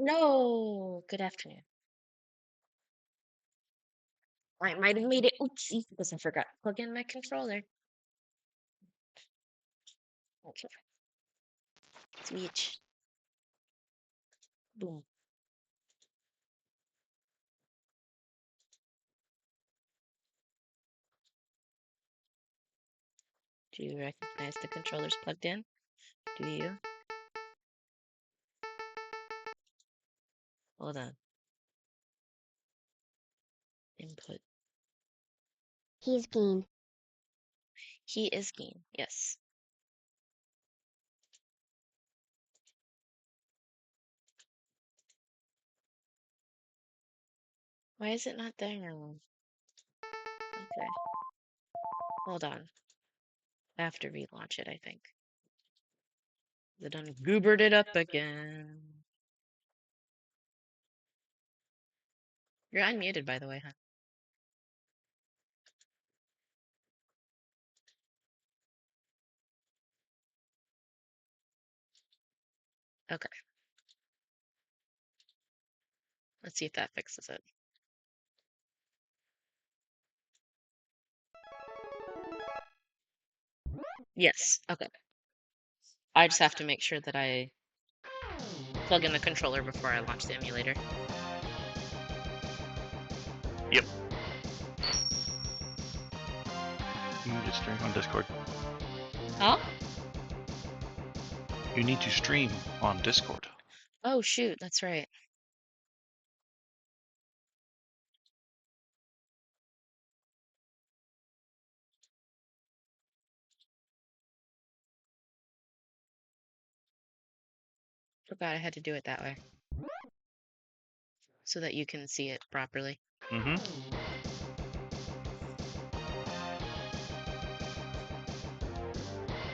No, good afternoon. I might have made it oopsie because I forgot to plug in my controller. Okay, switch. Boom. Do you recognize the controllers plugged in? Do you? Hold on. Input. He's keen. He is keen, yes. Why is it not there? Okay. Hold on. I have to relaunch it, I think. It done goobered it up again. You're unmuted, by the way, huh? Okay. Let's see if that fixes it. Yes, okay. I just have to make sure that I plug in the controller before I launch the emulator. Yep. You need to stream on Discord. Huh? You need to stream on Discord. Oh, shoot, that's right. Forgot I had to do it that way. So that you can see it properly. Mm-hmm.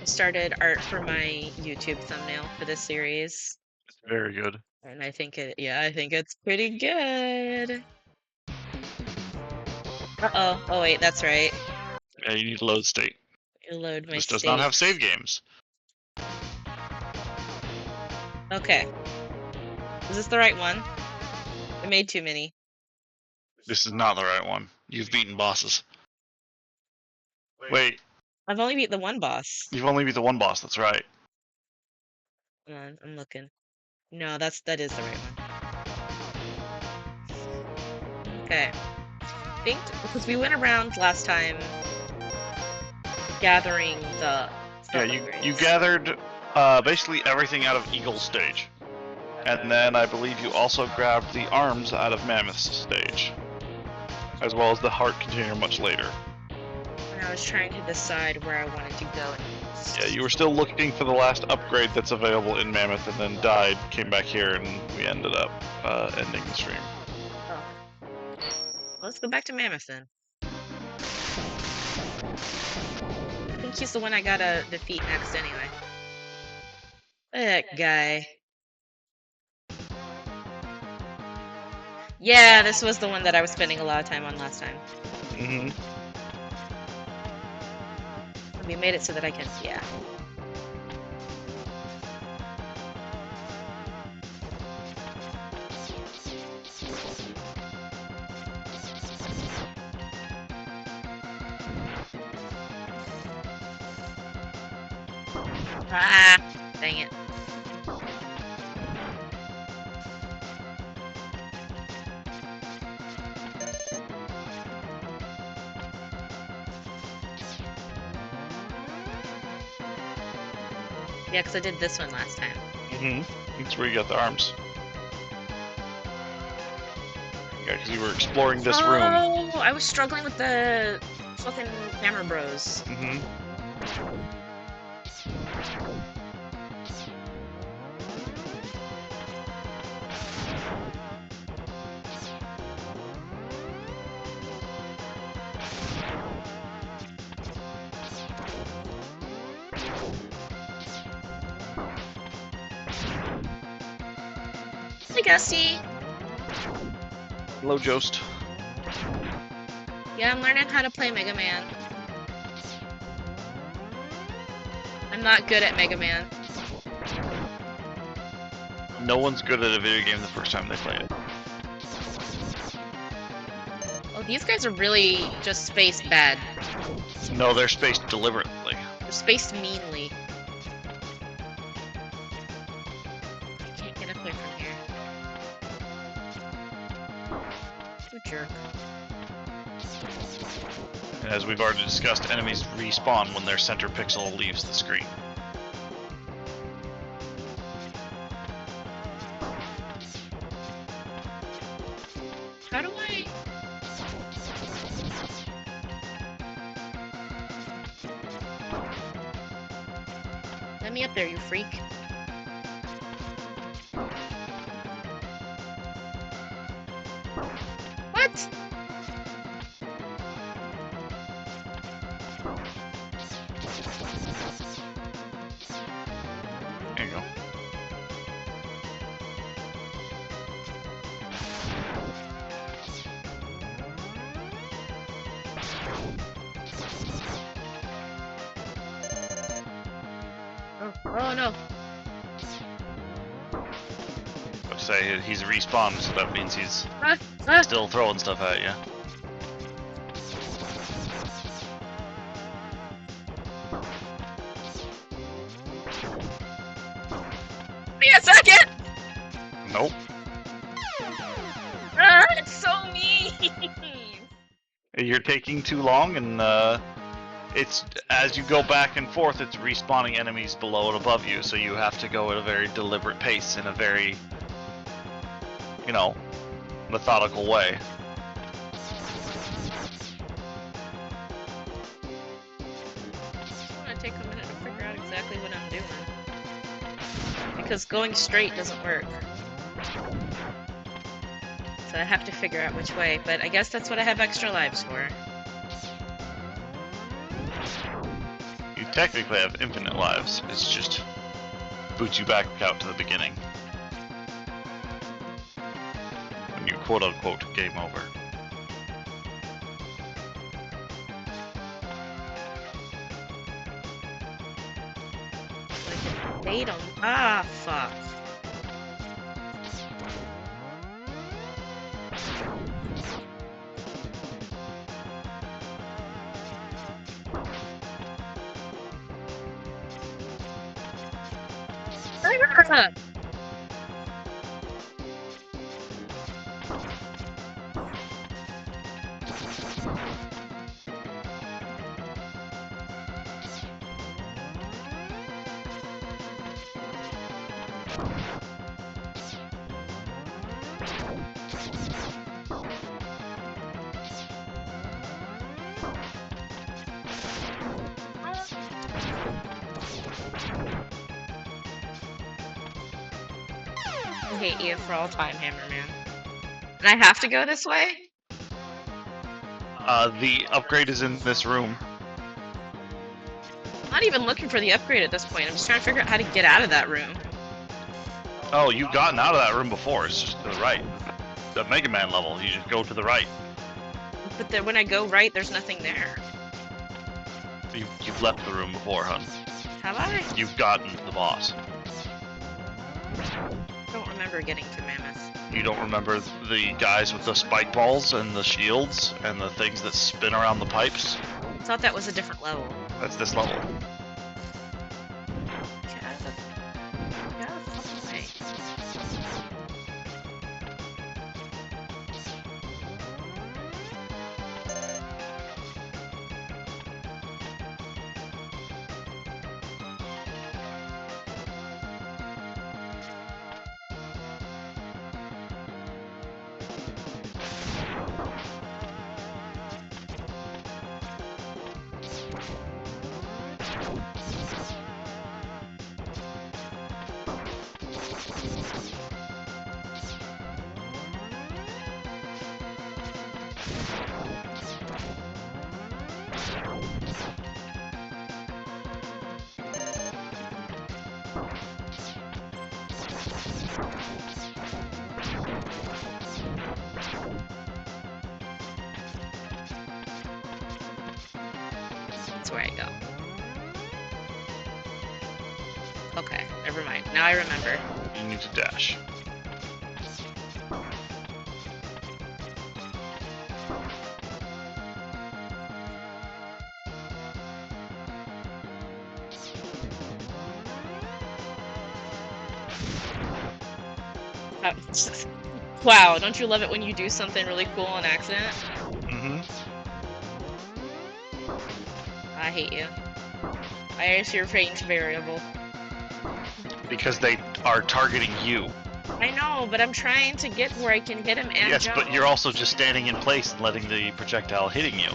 I started art for my YouTube thumbnail for this series. It's very good. And I think I think it's pretty good. Uh-oh. Oh, wait, that's right. Yeah, you need to load state. You load my This does not have states. save games. Okay. Is this the right one? I made too many. This is not the right one. You've beaten bosses. Wait, I've only beat the one boss. you've only beat the one boss. That's right. Hold on, I'm looking. No, that is the right one. Okay. I think because we went around last time gathering the Yeah, stuff you upgrades. gathered basically everything out of Eagle's stage, and then I believe you also grabbed the arms out of Mammoth's stage, as well as the heart container much later. And I was trying to decide where I wanted to go. Yeah, you were still looking for the last upgrade that's available in Mammoth, and then died, came back here, and we ended up ending the stream. Oh. Let's go back to Mammoth then. I think he's the one I gotta defeat next anyway. That guy. Yeah, this was the one that I was spending a lot of time on last time. Mm-hmm. We made it so that I can, yeah. Ah, dang it. Yeah, because I did this one last time. Mm-hmm. That's where you got the arms. Yeah, because you were exploring this room. Oh, I was struggling with the fucking camera bros. Mm-hmm. Hey, Gusty. Hello, Jost. Yeah, I'm learning how to play Mega Man. I'm not good at Mega Man. No one's good at a video game the first time they play it. Oh, these guys are really just spaced bad. No, they're spaced deliberately. They're spaced meanly. I can't get up there from here. You jerk. And as we've already discussed, enemies respawn when their center pixel leaves the screen. How do I... Let me up there, you freak. What? There you go. Oh no. I'd say he's respawned, so that means he's Ah. still throwing stuff at you. Give me a second! Nope. Ah, it's so mean! You're taking too long, and it's as you go back and forth, it's respawning enemies below and above you, so you have to go at a very deliberate pace in a very, you know, methodical way. I want to take a minute to figure out exactly what I'm doing. Because going straight doesn't work. So I have to figure out which way, but I guess that's what I have extra lives for. You technically have infinite lives. It's just boots you back out to the beginning. When you quote-unquote game over. So I can bait them. Ah, fuck. I hate you for all time, Hammerman. And I have to go this way? The upgrade is in this room. I'm not even looking for the upgrade at this point. I'm just trying to figure out how to get out of that room. Oh, you've gotten out of that room before. It's just to the right. The Megaman level. You just go to the right. But then when I go right, there's nothing there. You've left the room before, hun. Have I? You've gotten to the boss. I don't remember getting to Mammoth. You don't remember the guys with the spike balls and the shields and the things that spin around the pipes? I thought that was a different level. That's this level. Get out of the fucking way. That's where I go. Okay, never mind. Now I remember. You need to dash. Wow, don't you love it when you do something really cool on accident? Mm-hmm. I hate you. I is your range variable. Because they are targeting you. I know, but I'm trying to get where I can hit him and Yes, jump. but you're also just standing in place and letting the projectile hitting you.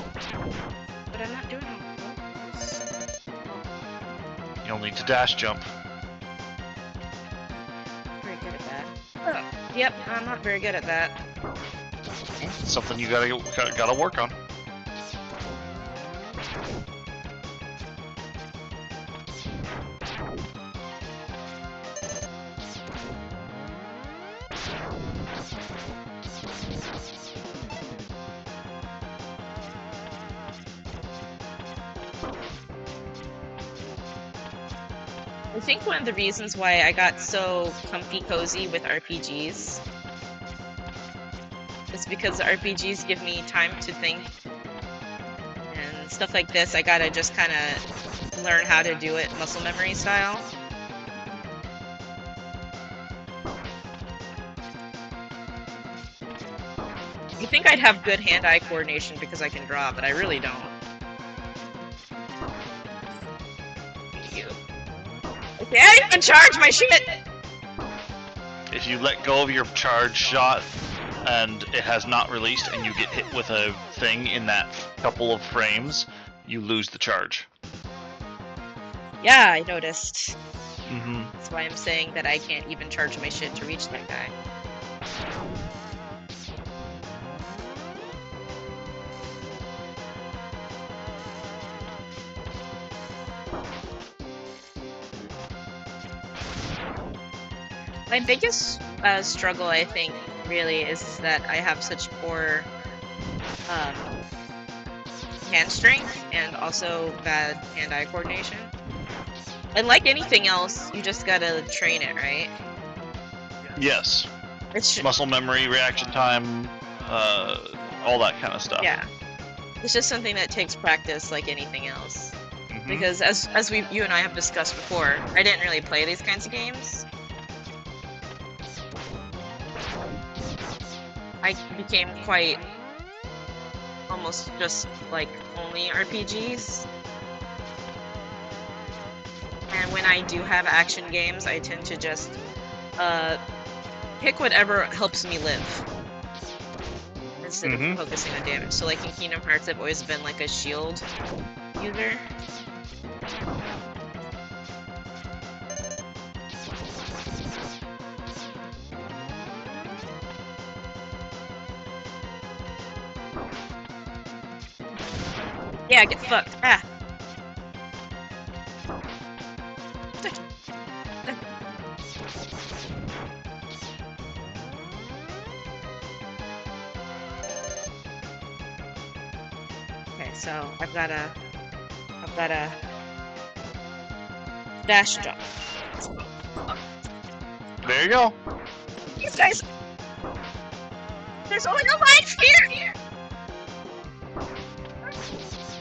But I'm not doing it. You'll need to dash jump. Very good at that. Yep, I'm not very good at that. Something you gotta work on. I think one of the reasons why I got so comfy cozy with RPGs is because the RPGs give me time to think. And stuff like this, I gotta just kind of learn how to do it muscle memory style. You think I'd have good hand-eye coordination because I can draw, but I really don't. You. Okay, I didn't even charge my shit! If you let go of your charge shot and it has not released and you get hit with a thing in that couple of frames, you lose the charge. Yeah, I noticed. Mm-hmm. That's why I'm saying that I can't even charge my shit to reach that guy. My biggest struggle, I think, really is that I have such poor hand strength and also bad hand-eye coordination. And like anything else, you just gotta train it, right? Yes. It's Muscle memory, reaction time, all that kind of stuff. Yeah. It's just something that takes practice like anything else. Mhm. Because as you and I have discussed before, I didn't really play these kinds of games. I became quite almost just like only RPGs. And when I do have action games, I tend to just pick whatever helps me live instead of focusing on damage. So like in Kingdom Hearts, I've always been like a shield user. Yeah, get fucked. Ah. Okay, so I've got a dash jump. There you go. These guys. There's only no life here.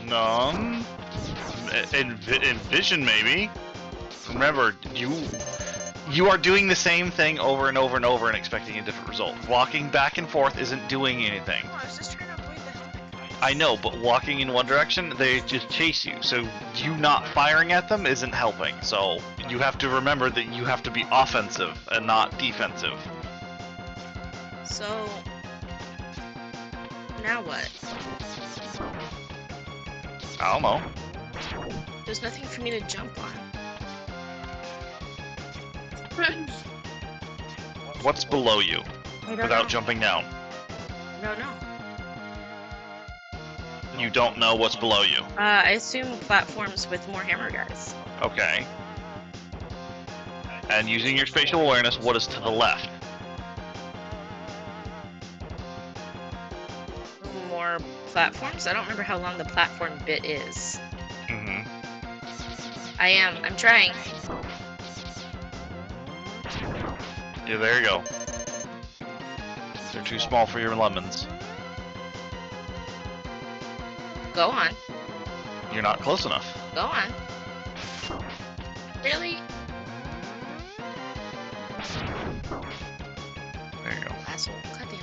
None. Envision maybe. Remember, you are doing the same thing over and over and over and expecting a different result. Walking back and forth isn't doing anything. Oh, I was just trying to avoid the helmet guys. I know, but walking in one direction, they just chase you. So you not firing at them isn't helping. So you have to remember that you have to be offensive and not defensive. So now what? I don't know. There's nothing for me to jump on. What's below you I don't without know. jumping down? No. You don't know what's below you. I assume platforms with more hammer guys. Okay. And using your spatial awareness, what is to the left? More platforms? I don't remember how long the platform bit is. Mm-hmm. I'm trying. Yeah, there you go. They're too small for your lemons. Go on. You're not close enough. Go on. Really? There you go. Asshole. God damn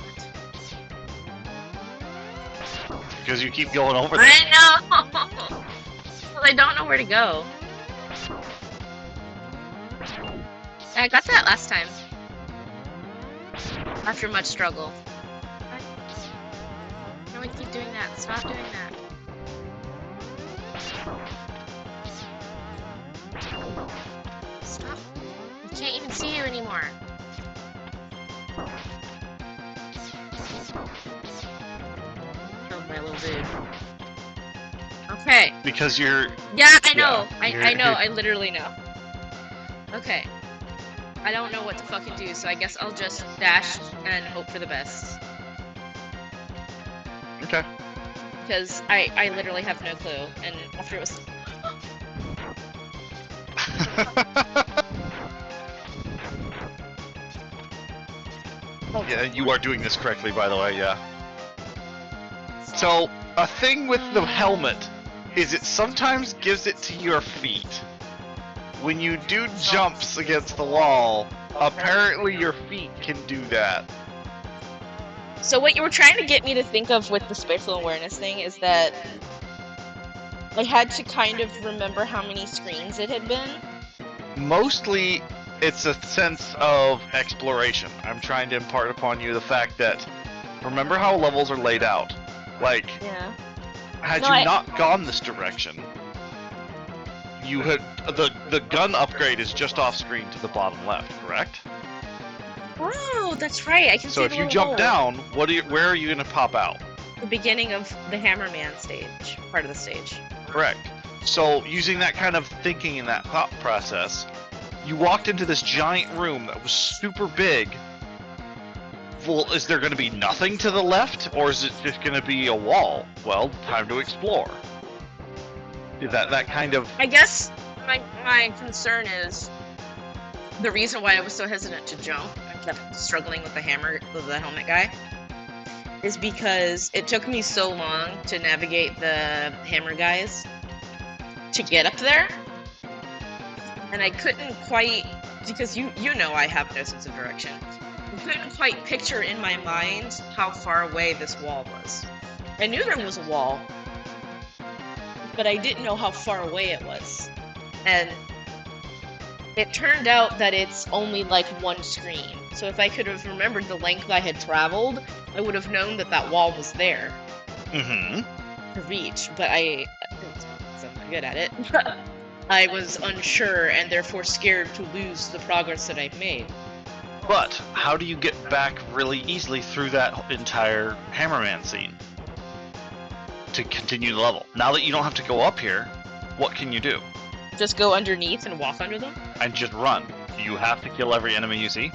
it. Because you keep going over there. I know! Well, I don't know where to go. I got that last time. After much struggle. No, I keep doing that. Stop doing that. Stop. I can't even see you anymore. Killed my little dude. Okay. Because you're... Yeah, I know. Yeah, I know. I literally know. Okay. I don't know what to fucking do, so I guess I'll just dash and hope for the best. Okay. Because I literally have no clue. And after it was... Yeah, you are doing this correctly, by the way, yeah. So, a thing with the helmet is it sometimes gives it to your feet. When you do jumps against the wall, apparently your feet can do that. So what you were trying to get me to think of with the spatial awareness thing is that I had to kind of remember how many screens it had been. Mostly, it's a sense of exploration. I'm trying to impart upon you the fact that, remember how levels are laid out? Like, Yeah. had No, you I- not gone this direction, you had the gun upgrade is just off screen to the bottom left, correct? Oh, that's right. I can So see if the you little jump hole. down, where are you gonna pop out? The beginning of the Hammerman stage, part of the stage. Correct. So using that kind of thinking and that thought process, you walked into this giant room that was super big. Well, is there going to be nothing to the left, or is it just going to be a wall? Well, time to explore. That kind of... I guess my concern is the reason why I was so hesitant to jump and kept struggling with the helmet guy is because it took me so long to navigate the hammer guys to get up there, and I couldn't quite, because you know I have no sense of direction. I couldn't quite picture in my mind how far away this wall was. I knew there was a wall, but I didn't know how far away it was. And it turned out that it's only like one screen. So if I could have remembered the length I had traveled, I would have known that that wall was there Mm-hmm. to reach. But I'm not good at it. I was unsure and therefore scared to lose the progress that I've made. But how do you get back really easily through that entire Hammerman scene to continue the level? Now that you don't have to go up here, what can you do? Just go underneath and walk under them? And just run. Do you have to kill every enemy you see?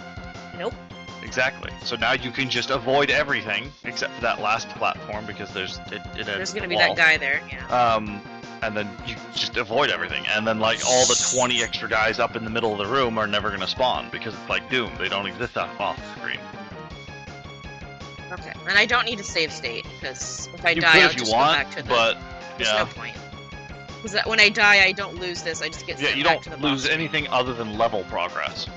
Nope. Exactly. So now you can just avoid everything except for that last platform because there's gonna be that guy there. Yeah. And then you just avoid everything, and then like all the 20 extra guys up in the middle of the room are never gonna spawn because it's like Doom. They don't exist off the screen. Okay. And I don't need a save state because if I You die, could I'll if you just want, go back to the. but There's yeah, no point. Because when I die, I don't lose this. I just get yeah, sent you back don't to the lose boss. anything other than level progress.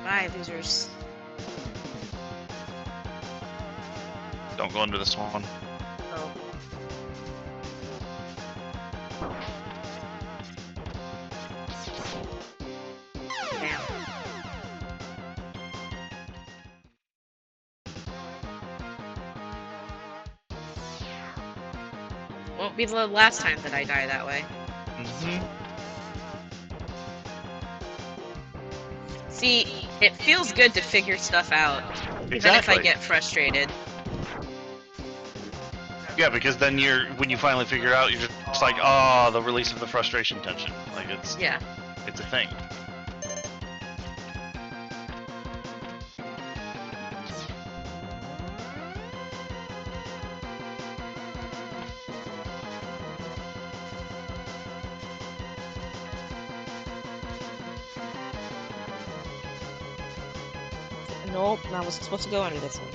Bye, losers. Don't go into this one. Oh. Damn. Won't be the last time that I die that way. Mm-hmm. See, it feels good to figure stuff out, even if Exactly. I get frustrated. Yeah, because then when you finally figure it out, you're just like, oh, the release of the frustration tension. Like it's Yeah. a thing. Nope, I was supposed to go under this one.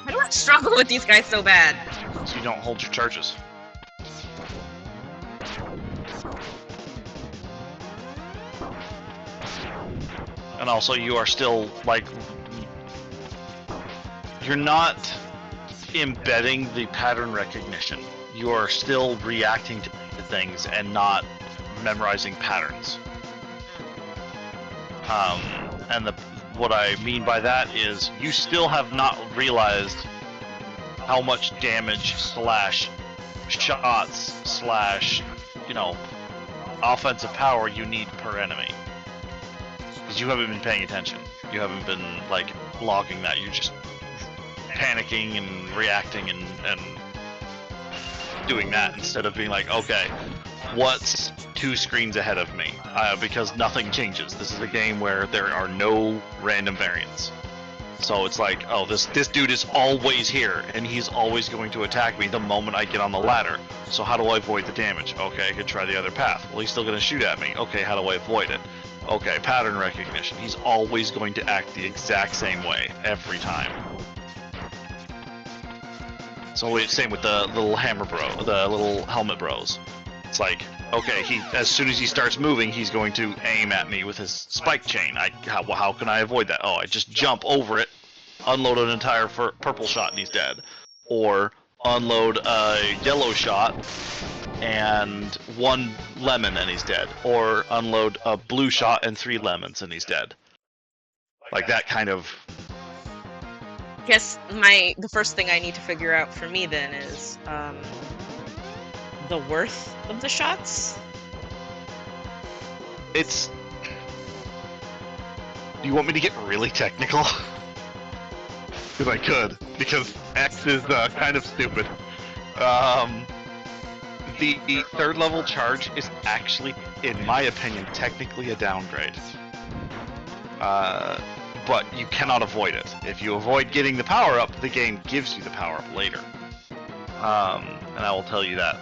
Why do I struggle with these guys so bad? So you don't hold your charges. And also, you are still like, you're not embedding the pattern recognition. You are still reacting to things and not memorizing patterns. And what I mean by that is you still have not realized how much damage slash shots slash, offensive power you need per enemy. Because you haven't been paying attention. You haven't been, logging that. You're just panicking and reacting and doing that instead of being like, okay, what's 2 screens ahead of me? Because nothing changes. This is a game where there are no random variants. So it's like, oh, this dude is always here, and he's always going to attack me the moment I get on the ladder. So how do I avoid the damage? Okay, I could try the other path. Well, he's still going to shoot at me. Okay, how do I avoid it? Okay, pattern recognition. He's always going to act the exact same way every time. So it's same with the little hammer bro, the little helmet bros. It's like, okay, as soon as he starts moving, he's going to aim at me with his spike chain. How can I avoid that? Oh, I just jump over it, unload an entire purple shot, and he's dead. Or unload a yellow shot and 1 lemon, and he's dead. Or unload a blue shot and 3 lemons, and he's dead. Like that kind of. Guess the first thing I need to figure out for me then is the worth of the shots. It's. Do you want me to get really technical? Because I could. Because X is kind of stupid. The 3rd level charge is actually, in my opinion, technically a downgrade. But you cannot avoid it. If you avoid getting the power up, the game gives you the power up later. And I will tell you that.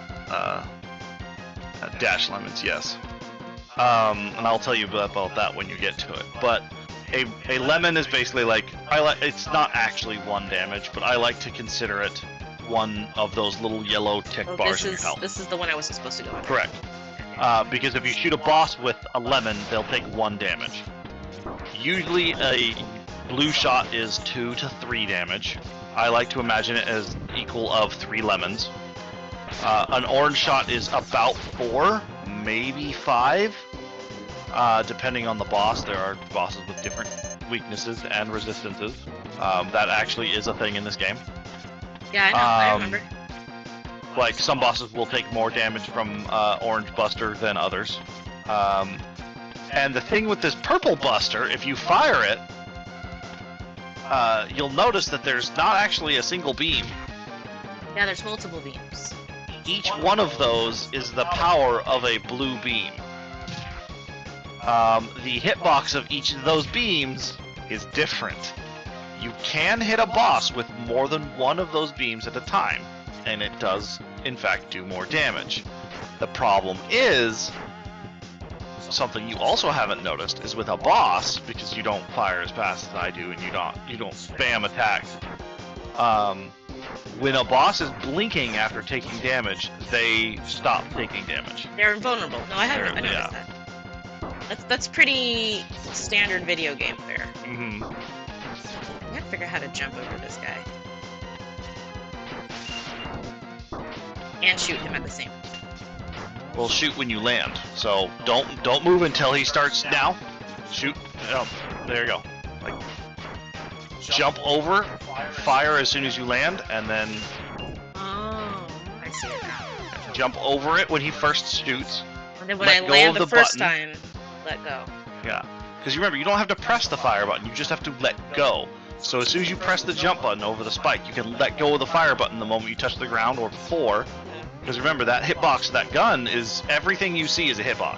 Dash lemons, yes. And I'll tell you about that when you get to it. But a lemon is basically like it's not actually 1 damage, but I like to consider it one of those little yellow tick Oh, bars in your health. this is the one I wasn't supposed to go under. Correct. Okay. Because if you shoot a boss with a lemon, they'll take 1 damage. Usually a blue shot is 2 to 3 damage. I like to imagine it as equal of 3 lemons. An orange shot is about 4, maybe 5. Depending on the boss, there are bosses with different weaknesses and resistances. That actually is a thing in this game. Yeah, I know. I remember. Like, some bosses will take more damage from Orange Buster than others. And the thing with this Purple Buster, if you fire it, you'll notice that there's not actually a single beam. Yeah, there's multiple beams. Each one of those is the power of a blue beam. The hitbox of each of those beams is different. You can hit a boss with more than one of those beams at a time, and it does, in fact, do more damage. The problem is, something you also haven't noticed is with a boss, because you don't fire as fast as I do, and you don't spam attacks. When a boss is blinking after taking damage, they stop taking damage. They're invulnerable. No, I noticed that. That's pretty standard video game fare. Mm-hmm. I gotta figure out how to jump over this guy. And shoot him at the same time. Well, shoot when you land. So don't move until he starts now. Shoot. Oh, there you go. Like, jump over, fire as soon as you land, and then Oh, I see it now. jump over it when he first shoots. And then when Let I go land of the the first button. time, let go. Yeah. Because remember, you don't have to press the fire button, you just have to let go. So as soon as you press the jump button over the spike, you can let go of the fire button the moment you touch the ground or before. Because remember, that hitbox of that gun is everything you see is a hitbox.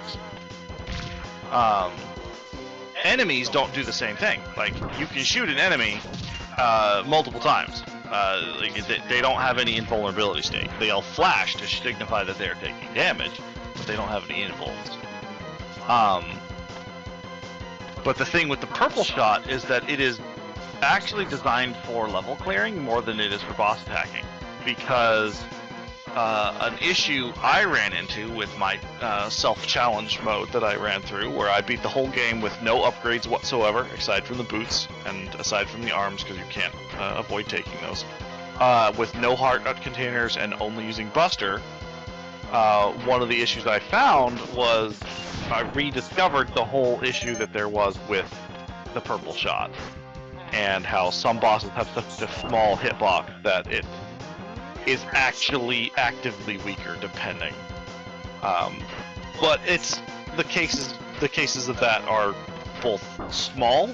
Enemies don't do the same thing. Like, you can shoot an enemy multiple times. Like, they don't have any invulnerability state. They'll flash to signify that they're taking damage, but they don't have any invulns. But the thing with the purple shot is that it is actually designed for level clearing more than it is for boss attacking. Because an issue I ran into with my self-challenge mode that I ran through, where I beat the whole game with no upgrades whatsoever, aside from the boots and aside from the arms, because you can't avoid taking those, with no heart containers and only using Buster. One of the issues I found was I rediscovered the whole issue that there was with the purple shot, and how some bosses have such a small hitbox that it is actually actively weaker depending. But it's the cases of that are both small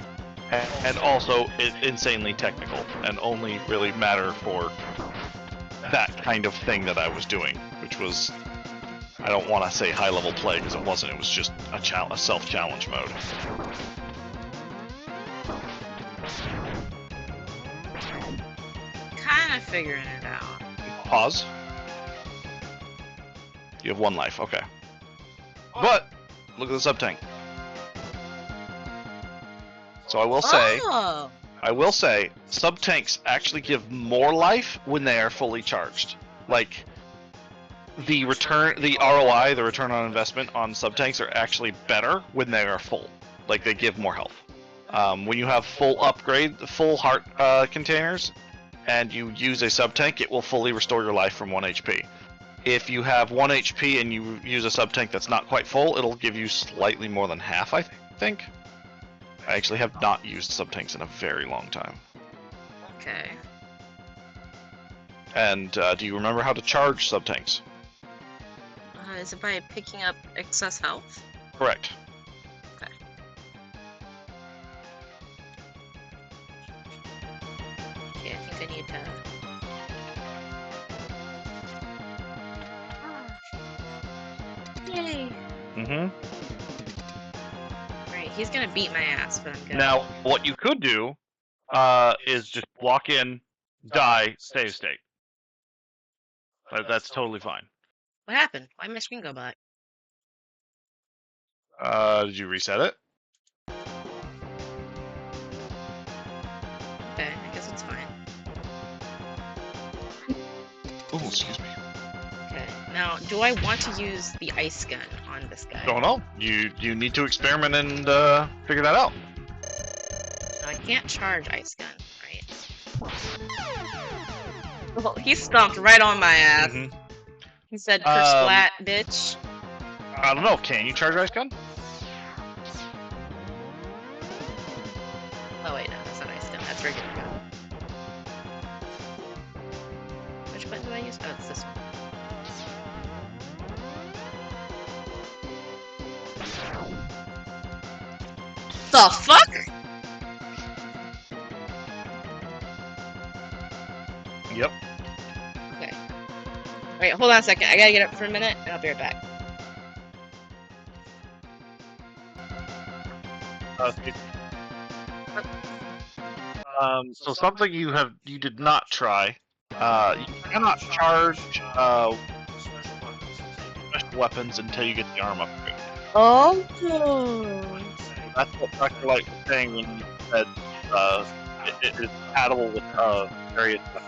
and also insanely technical, and only really matter for that kind of thing that I was doing, which was, I don't want to say high-level play, because it wasn't. It was just a self-challenge mode. Kind of figuring it out. Pause. You have 1 life, okay. But, look at the sub-tank. So I will say, sub-tanks actually give more life when they are fully charged. Like, the ROI, the return on investment on sub-tanks are actually better when they are full. Like, they give more health. When you have full heart containers, and you use a sub-tank, it will fully restore your life from 1 HP. If you have 1 HP and you use a sub-tank that's not quite full, it'll give you slightly more than half, I think. I actually have not used sub-tanks in a very long time. Okay. And do you remember how to charge sub-tanks? Is it by picking up excess health? Correct. Okay. Okay, I think I need to... Yay! Mm-hmm. Alright, he's gonna beat my ass, but I'm gonna... Now, what you could do is just walk in, die, save state. That's totally fine. What happened? Why did my screen go black? Did you reset it? Okay, I guess it's fine. Oh, excuse me. Okay, now, do I want to use the ice gun on this guy? Don't know. You need to experiment and figure that out. I can't charge ice gun, right? Well, he stomped right on my ass. Mm-hmm. He said, "Kersplat, bitch." I don't know. Can you charge ice gun? Oh wait, no, that's not ice gun. That's regular gun. Which button do I use? Oh, it's this one. The fuck? Yep. Okay. Wait, hold on a second. I gotta get up for a minute, and I'll be right back. So something you did not try. You cannot charge special weapons until you get the arm upgrade. Oh. That's what Dr. Light was saying when he said it is compatible with various weapons.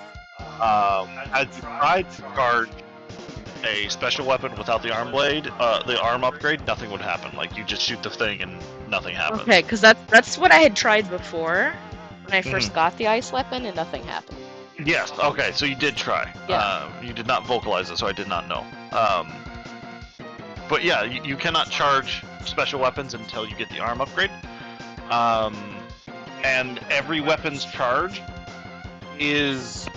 As you tried to charge a special weapon without the arm blade, the arm upgrade, nothing would happen. Like you just shoot the thing and nothing happens. Okay, because that's what I had tried before when I first got the ice weapon, and nothing happened. Yes. Okay. So you did try. Yeah. You did not vocalize it, so I did not know. But yeah, you cannot charge special weapons until you get the arm upgrade. And every weapon's charge is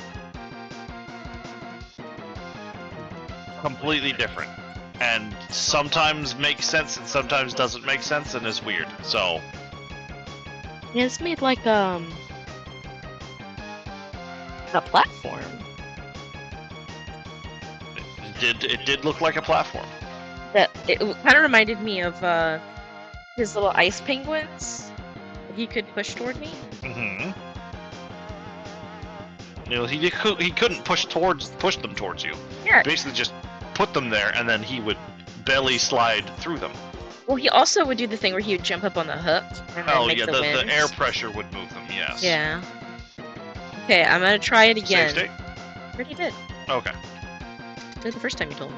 completely different, and sometimes makes sense and sometimes doesn't make sense and is weird. So Yeah, it's made like a platform. it did look like a platform. That it kind of reminded me of his little ice penguins that he could push toward me. Mm-hmm. You know, he couldn't push them towards you. Yeah. Basically, just put them there, and then he would belly slide through them. Well, he also would do the thing where he would jump up on the hook and then make the wind. The air pressure would move them. Yes. Yeah. Okay, I'm gonna try it again. Save state? I already did. Okay. Did the first time you told me.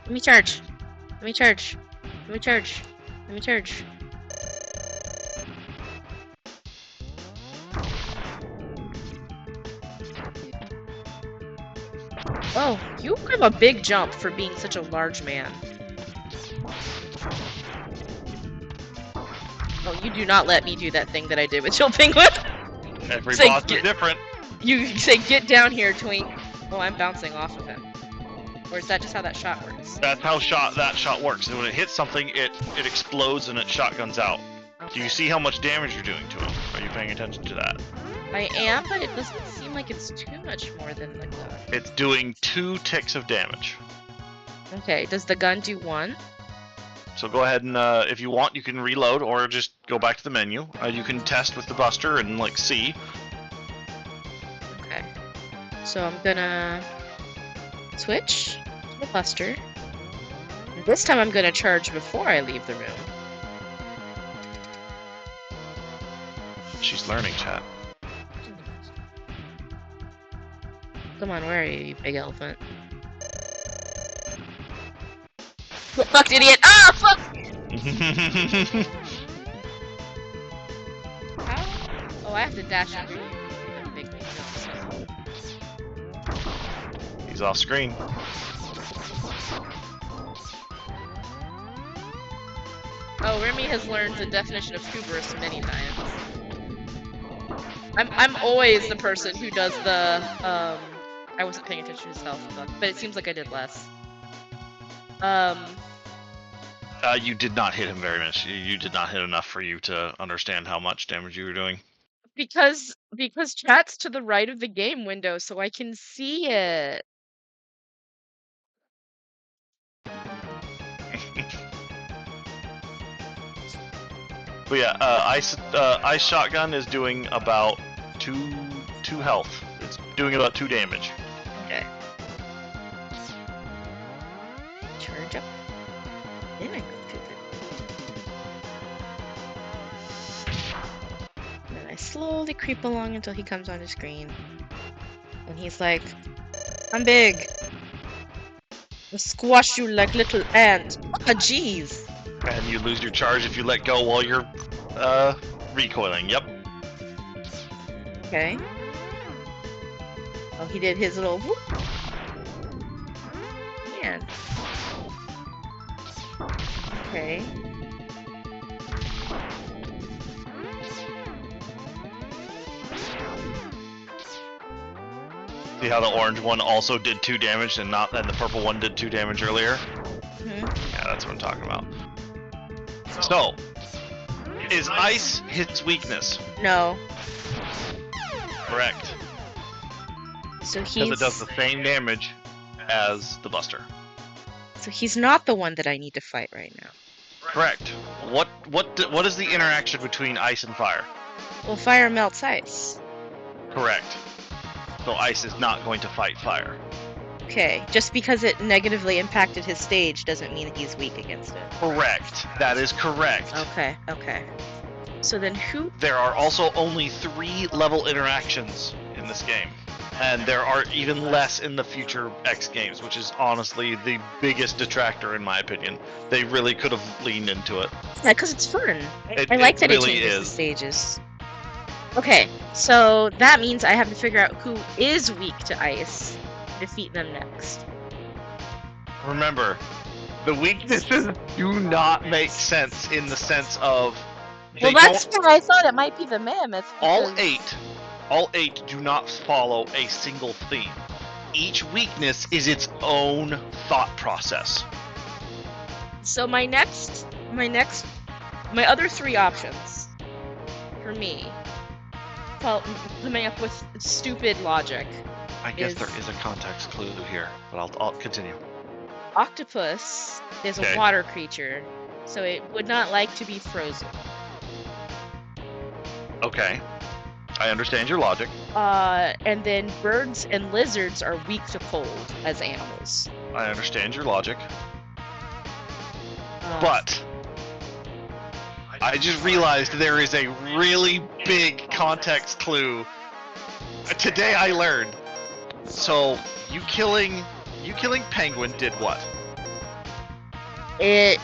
Let me charge. Let me charge. Let me charge. Let me charge. Oh, you have a big jump for being such a large man. Oh, you do not let me do that thing that I did with Chill Penguin. Every Say, boss is different. You say, "Get down here, Twink." Oh, I'm bouncing off of him. Or is that just how that shot works? That's how that shot works. And when it hits something, it explodes and it shotguns out. Okay. Do you see how much damage you're doing to it? Are you paying attention to that? I am, but it doesn't seem like it's too much more than the gun. It's doing 2 ticks of damage. Okay, does the gun do 1? So go ahead and, if you want, you can reload or just go back to the menu. You can test with the buster and, like, see. Okay. So I'm gonna switch to the buster. This time I'm gonna charge before I leave the room. She's learning, chat. Come on, where are you big elephant? Get fucked, idiot! Ah, fuck! How? Oh, I have to dash under you. That big thing. He's off screen. Oh, Remy has learned the definition of hubris many times. I'm always the person who does the I wasn't paying attention to stealth, but it seems like I did less. You did not hit him very much. You did not hit enough for you to understand how much damage you were doing. Because chat's to the right of the game window, so I can see it. But yeah, ice shotgun is doing about 2 health. It's doing about 2 damage. Okay. Charge up Then I go to the. And then I slowly creep along until he comes on the screen. And he's like, I'm big. I'll squash you like little ant. Ah, jeez. And you lose your charge if you let go while you're recoiling. Yep. Okay. Oh, he did his little whoop. Man. Okay. See how the orange one also did 2 damage and the purple one did 2 damage earlier? Hmm. Yeah, that's what I'm talking about. So, is ice his weakness? No. Correct. So Because it does he's the same damage as the Buster. so he's not the one that I need to fight right now. Correct. What is the interaction between ice and fire? Well, fire melts ice. Correct. So ice is not going to fight fire. Okay, just because it negatively impacted his stage doesn't mean he's weak against it. Correct. That is correct. Okay, okay. So then who? There are also only 3 level interactions in this game. And there are even less in the future X games, which is honestly the biggest detractor in my opinion. They really could have leaned into it. Yeah, because it's fun. It I like that really it changes the is. stages. Okay, so that means I have to figure out who is weak to ice, defeat them next. Remember, the weaknesses do not make sense in the sense of they Well, that's don't. why I thought it might be the mammoth. All because- eight do not follow a single theme. Each weakness is its own thought process. So my other 3 options for me, coming up with stupid logic. I guess Is- there is a context clue here, but I'll continue. Octopus is Okay. a water creature, so it would not like to be frozen. Okay, I understand your logic. And then birds and lizards are weak to cold as animals. I understand your logic. Uh, But I just realized there is a really big context clue. Today I learned. So you killing Penguin did what? it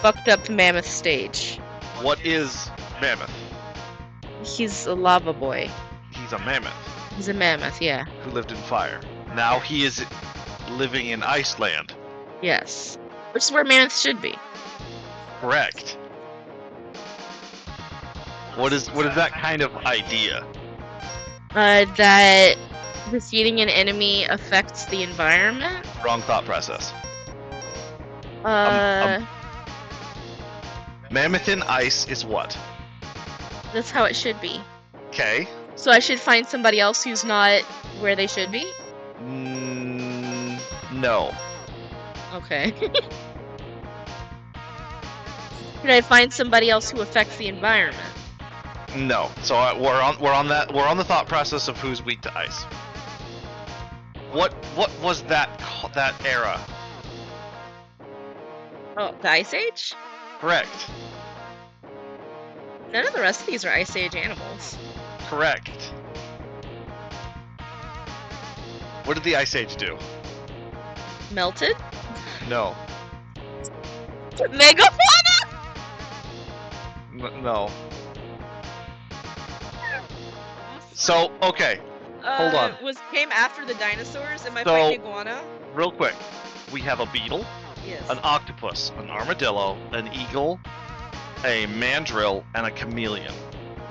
fucked up Mammoth stage. What is Mammoth? He's a lava boy. He's a mammoth He's a mammoth, yeah. who lived in fire. Now he is living in Iceland. Yes. Which is where mammoths should be. Correct. What is that kind of idea? That defeating an enemy affects the environment. Wrong thought process. Uh, Mammoth in ice is what? that's how it should be. Okay. So I should find somebody else who's not where they should be? No. Okay. Should I find somebody else who affects the environment? No. So we're on the thought process of who's weak to ice. What was that era? Oh, the Ice Age? Correct. None of the rest of these are Ice Age animals. Correct. What did the Ice Age do? Melted? No. Megaman? No. So, okay, hold on. Came after the dinosaurs? Am I So- fighting iguana? real quick. We have a beetle, Yes. an octopus, an armadillo, an eagle, a mandrill, and a chameleon.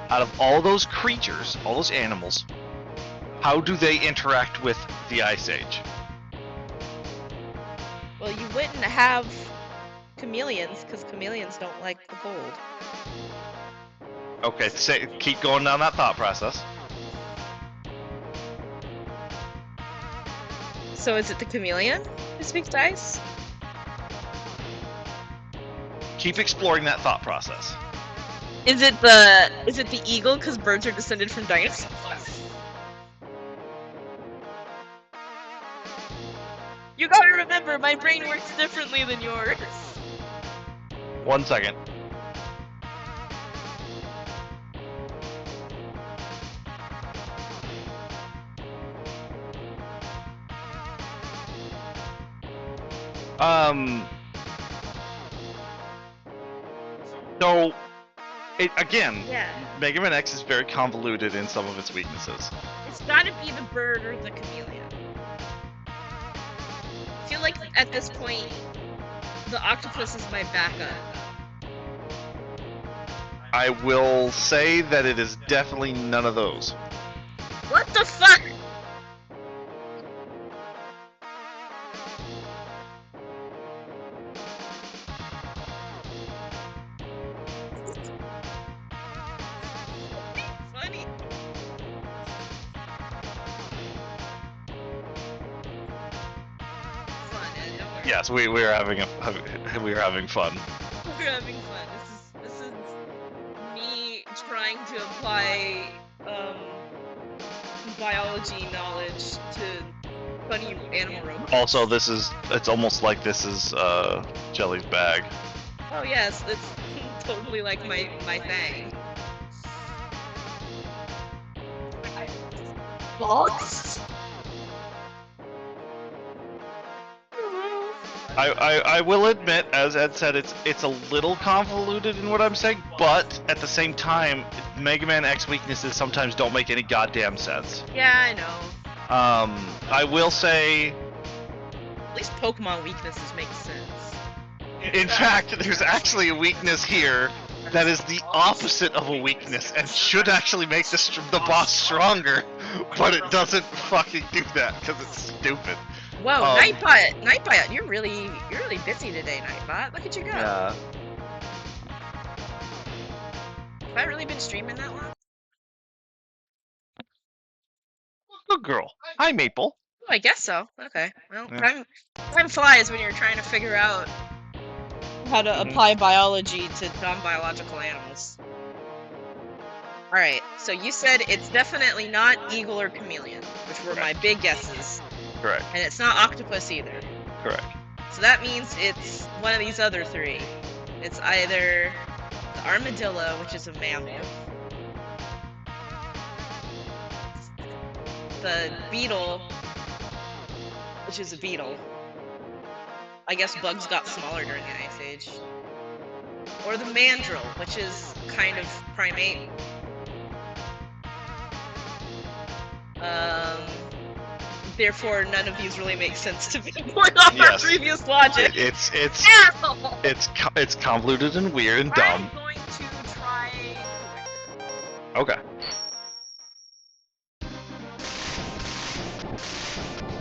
Out of all those creatures, all those animals, how do they interact with the Ice Age? Well, you wouldn't have chameleons, because chameleons don't like the cold. Okay, keep going down that thought process. So is it the chameleon who speaks to ice? Keep exploring that thought process. Is it the eagle, because birds are descended from dinosaurs? You gotta remember, my brain works differently than yours. 1 second. So, again, Yeah. Megaman X is very convoluted in some of its weaknesses. It's gotta be the bird or the chameleon. I feel like at this point, the octopus is my backup. I will say that it is definitely none of those. What the fuck? Funny. Fun, don't worry. Yes, we are having fun. We're having fun. This is me trying to apply biology knowledge to funny animal robots. Also, it's almost like this is Jelly's bag. Oh yes, it's totally like my thing. Bugs? I will admit, as Ed said, it's a little convoluted in what I'm saying, but at the same time, Mega Man X weaknesses sometimes don't make any goddamn sense. Yeah, I know. I will say, At least Pokemon weaknesses make sense. in fact, there's actually a weakness here that is the opposite of a weakness and should actually make the boss stronger, but it doesn't fucking do that because it's stupid. Whoa, Nightbot, you're really busy today, Nightbot. Look at you go. Yeah. Have I really been streaming that long? Good girl. Hi, Maple. Oh, I guess so. Okay. Well, Yeah. time flies when you're trying to figure out how to apply biology to non-biological animals. Alright, so you said it's definitely not eagle or chameleon, which were my big guesses. Correct. And it's not octopus either. Correct. So that means it's one of these other three. It's either the armadillo, which is a mammal, the beetle, which is a beetle. I guess bugs got smaller during the Ice Age. Or the mandrill, which is kind of primate. Therefore, none of these really make sense to me going off our previous logic. It's convoluted and weird and dumb. I'm going to try. Okay.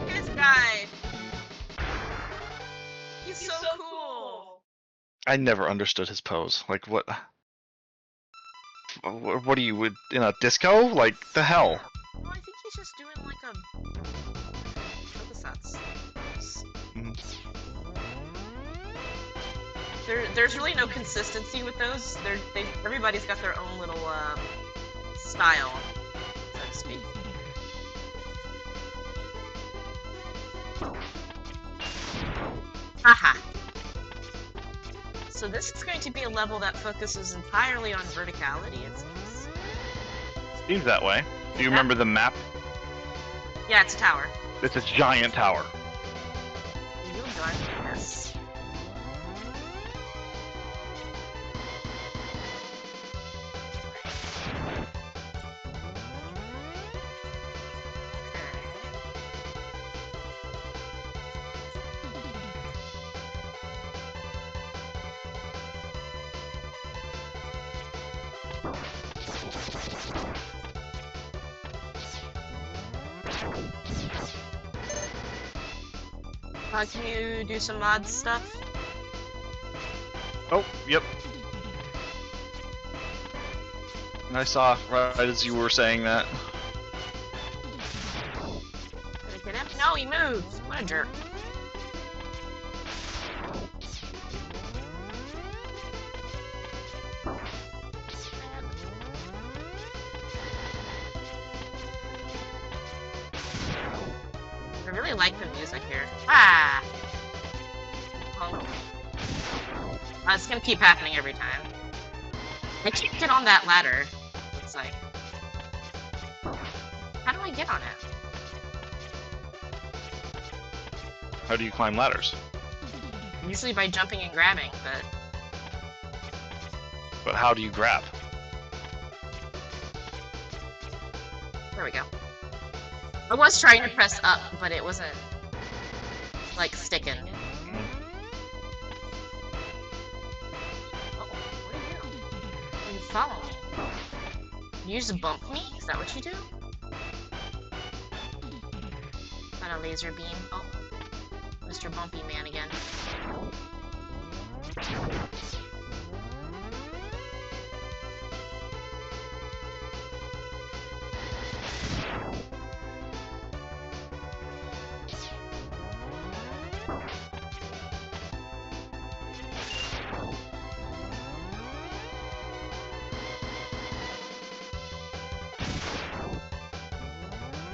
This guy. He's so cool. I never understood his pose. Like, what? What are you in a disco? Like, the hell? Well, I think he's just doing like a. Focus that's. There's really no consistency with those. Everybody's got their own little style, so to speak. Haha. So this is going to be a level that focuses entirely on verticality, it seems. Seems that way. Do you remember the map? Yeah, it's a tower. It's a giant tower. You got this. Can you do some mod stuff? Oh, yep. I saw right as you were saying that. Did I get him? No, he moved! What a jerk. I really like the music here. Ah! Oh. It's gonna keep happening every time. I can't get on that ladder. It's like, how do I get on it? How do you climb ladders? Usually by jumping and grabbing, but But how do you grab? there we go. I was trying to press up, but it wasn't like sticking. Oh, what are you doing? You follow me. You just bump me? Is that what you do? Got a laser beam. Oh, Mr. Bumpy Man again.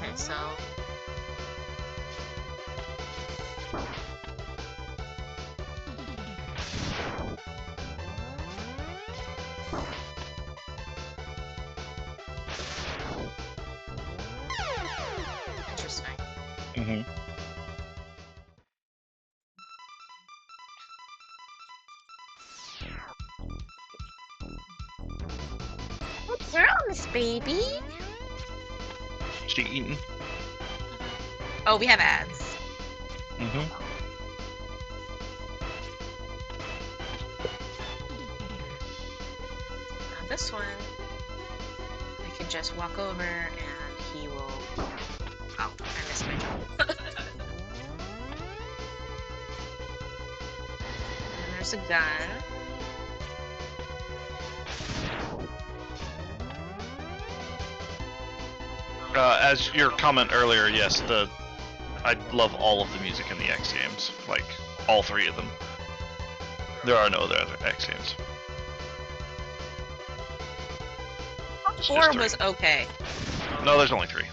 Okay, so interesting. Mm-hmm. What's wrong, Miss Baby? She eating? Oh, we have ads. Mm-hmm. Now this one, I could just walk over and he will. Oh, I missed my jump. And there's a gun. As your comment earlier, yes, I love all of the music in the X games, like all three of them. There are no other X games. It's just 4 three. was okay. No, there's only 3.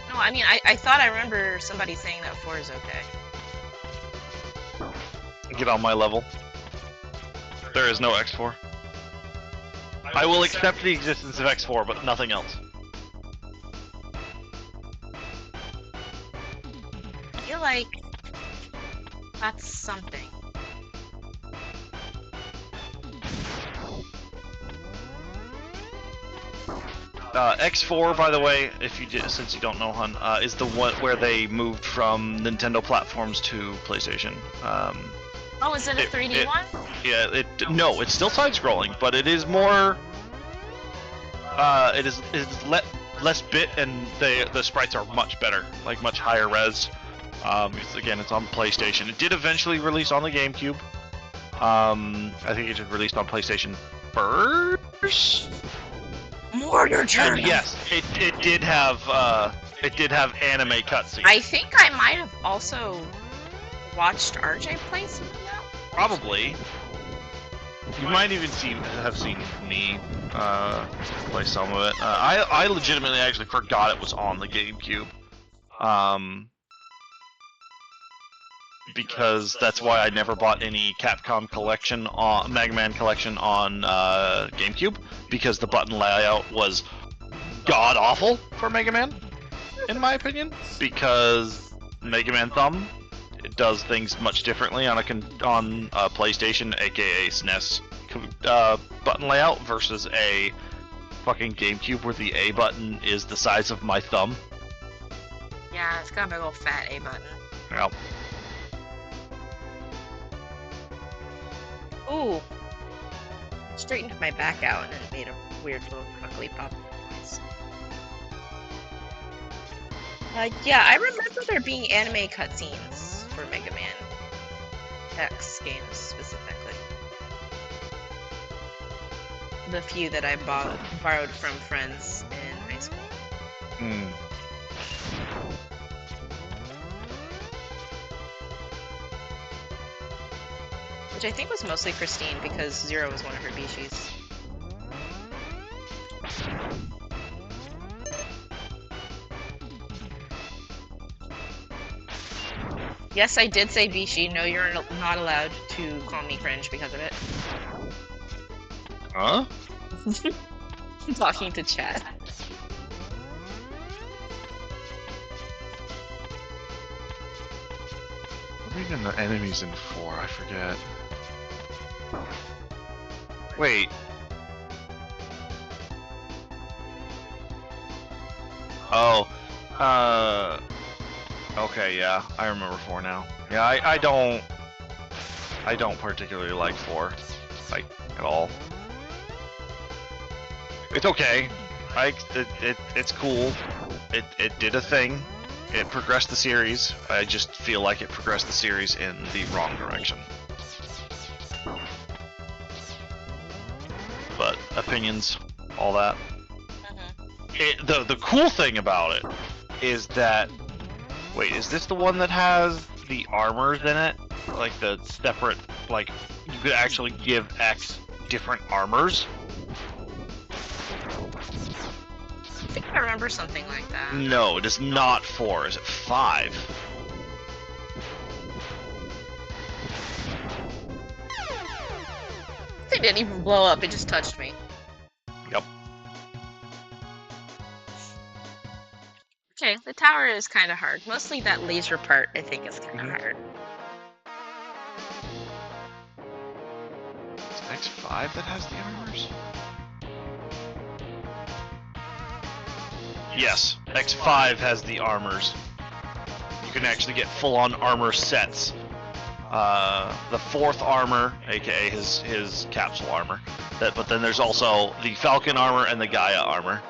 No, I mean, I thought I remember somebody saying that 4 is okay. Get on my level. There is no X4. I will accept the existence of X4, but nothing else. I feel like that's something. X4, by the way, since you don't know, Hun, is the one where they moved from Nintendo platforms to PlayStation. Oh, is it a 3D one? Yeah, no, it's still side-scrolling, but it is more. It is less bit, and the sprites are much better, like much higher res. It's on PlayStation. It did eventually release on the GameCube. I think it just released on PlayStation first. Mortar turn. And yes, it did have anime cutscenes. I think I might have also watched RJ play some of that. Probably. You might even have seen me play some of it. I legitimately actually forgot it was on the GameCube. Because that's why I never bought any Capcom collection on Mega Man collection on GameCube, because the button layout was god awful for Mega Man, in my opinion. Because Mega Man Thumb, it does things much differently on a PlayStation, aka SNES button layout, versus a fucking GameCube where the A button is the size of my thumb. Yeah, it's got a big old fat A button. Yep. Ooh. Straightened my back out and it made a weird little cruckly pop noise. Yeah, I remember there being anime cutscenes for Mega Man X games specifically. The few that I borrowed from friends in high school. Hmm. Which I think was mostly Christine, because Zero was one of her Bishis. Yes, I did say Bishi. No, you're not allowed to call me cringe because of it. Huh? I'm talking to chat. What are even the enemies in 4? I forget. Wait. Oh. Okay, yeah. I remember 4 now. Yeah, I don't particularly like 4. Like, at all. It's okay. It's cool. It did a thing. It progressed the series. I just feel like it progressed the series in the wrong direction. But opinions, all that. The cool thing about it is that, wait, is this the one that has the armors in it? Like the separate, like you could actually give X different armors? I think I remember something like that. No, it is not 4. Is it 5? It didn't even blow up. It just touched me. Yep. Okay, the tower is kind of hard. Mostly that laser part, I think, is kind of hard. Is it X5 that has the armors? Yes, X5 has the armors. You can actually get full-on armor sets. The 4th armor, aka his capsule armor. But then there's also the Falcon armor and the Gaia armor,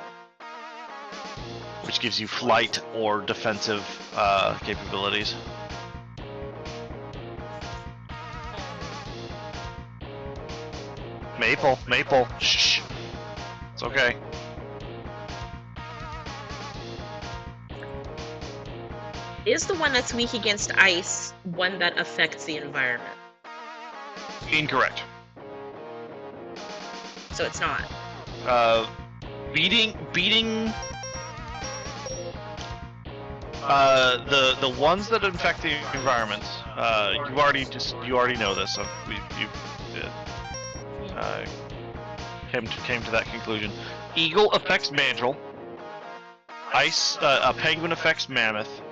which gives you flight or defensive capabilities. Maple, shh. It's okay. Is the one that's weak against ice one that affects the environment? Incorrect. So it's not. Beating the ones that infect the environments. You already know this. So came to that conclusion. Eagle affects Mandrill. Ice, Penguin affects Mammoth,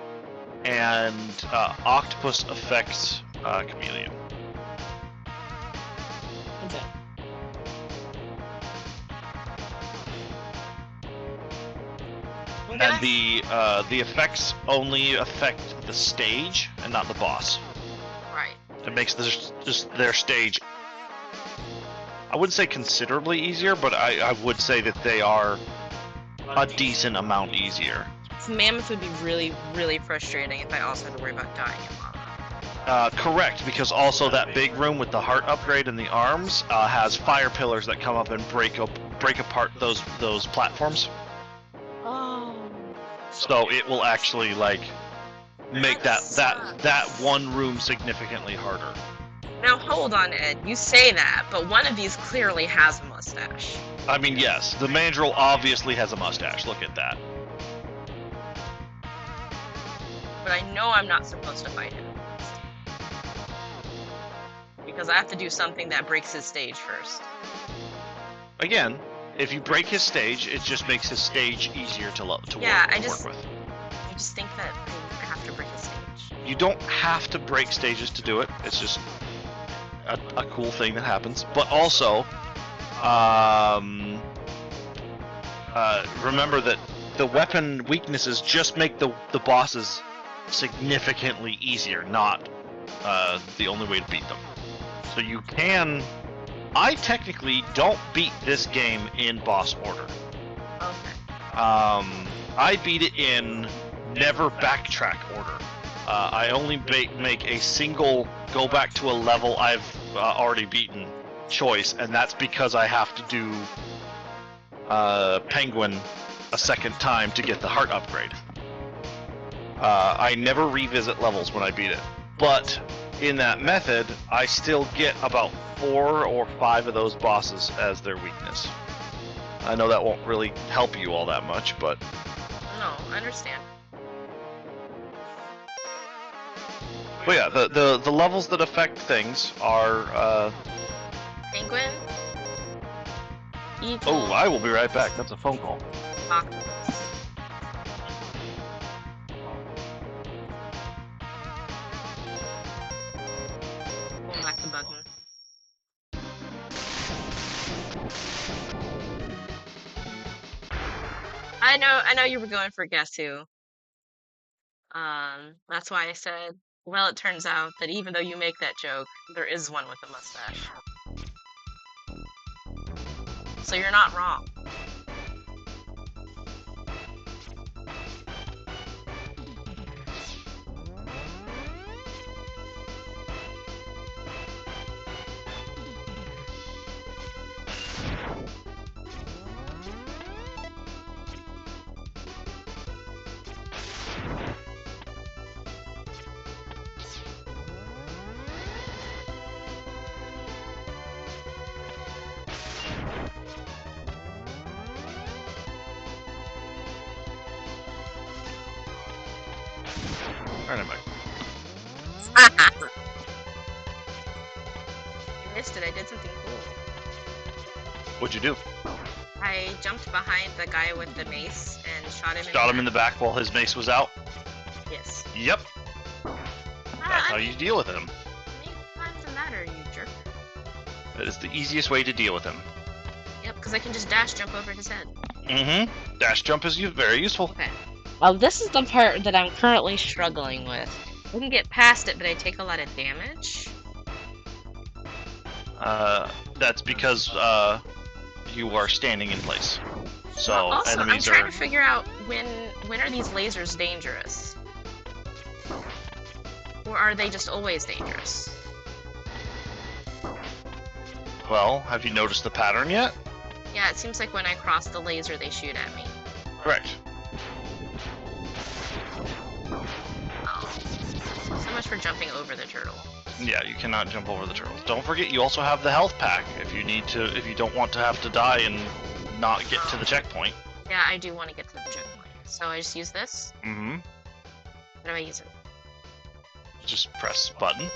and Octopus affects Chameleon. Okay. And the effects only affect the stage and not the boss. Right. It makes their stage, I wouldn't say considerably easier, but I would say that they are a decent amount easier. Mammoth would be really, really frustrating if I also had to worry about dying in lava. Correct, because also that big room with the heart upgrade and the arms has fire pillars that come up and break apart those platforms. Oh. So it will actually like make that one room significantly harder. Now hold on, Ed. You say that, but one of these clearly has a mustache. I mean, yes, the Mandrill obviously has a mustache. Look at that. But I know I'm not supposed to fight him. Because I have to do something that breaks his stage first. Again, if you break his stage, it just makes his stage easier to work with. I just think that I have to break his stage. You don't have to break stages to do it. It's just a cool thing that happens. But also, remember that the weapon weaknesses just make the bosses significantly easier, not the only way to beat them. So you can... I technically don't beat this game in boss order. Okay. I beat it in never backtrack order. I only make a single go back to a level I've already beaten choice, and that's because I have to do Penguin a second time to get the heart upgrade. I never revisit levels when I beat it, but in that method, I still get about 4 or 5 of those bosses as their weakness. I know that won't really help you all that much, but... No, I understand. But yeah, the levels that affect things are. Penguin. Evil. Oh, I will be right back. That's a phone call. Octopus. Pull back the button. I know you were going for guess who. That's why I said, well, it turns out that even though you make that joke, there is one with a mustache. So you're not wrong. Alright, I'm back. You missed it. I did something cool. What'd you do? I jumped behind the guy with the mace and shot him. Shot him in the back while his mace was out? Yes. Yep. That's how you deal with him. How many times does that matter, you jerk? That is the easiest way to deal with him. Yep, because I can just dash jump over his head. Mm-hmm. Dash jump is very useful. Okay. Well, this is the part that I'm currently struggling with. I can get past it, but I take a lot of damage. That's because you are standing in place. So Well, also, enemies I'm trying are. to figure out when are these lasers dangerous? Or are they just always dangerous? Well, have you noticed the pattern yet? Yeah, it seems like when I cross the laser, they shoot at me. Correct. Oh. So much for jumping over the turtle. Yeah, you cannot jump over the turtles. Don't forget, you also have the health pack if you don't want to have to die and not get to the checkpoint. Yeah, I do want to get to the checkpoint. So I just use this? Mm-hmm. How do I use it? Just press button.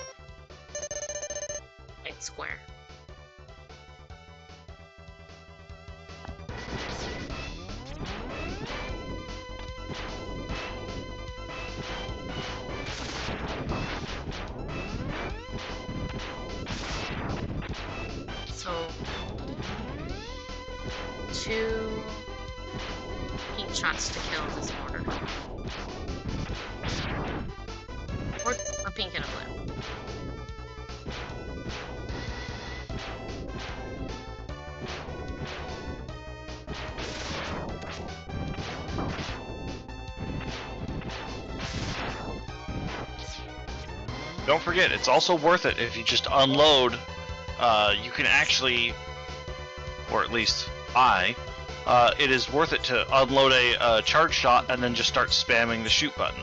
Right, square. So, 2 pink shots to kill this mortar. Or a pink and a blue. Don't forget, it's also worth it if you just unload. You can actually, or at least it is worth it to unload a charge shot and then just start spamming the shoot button.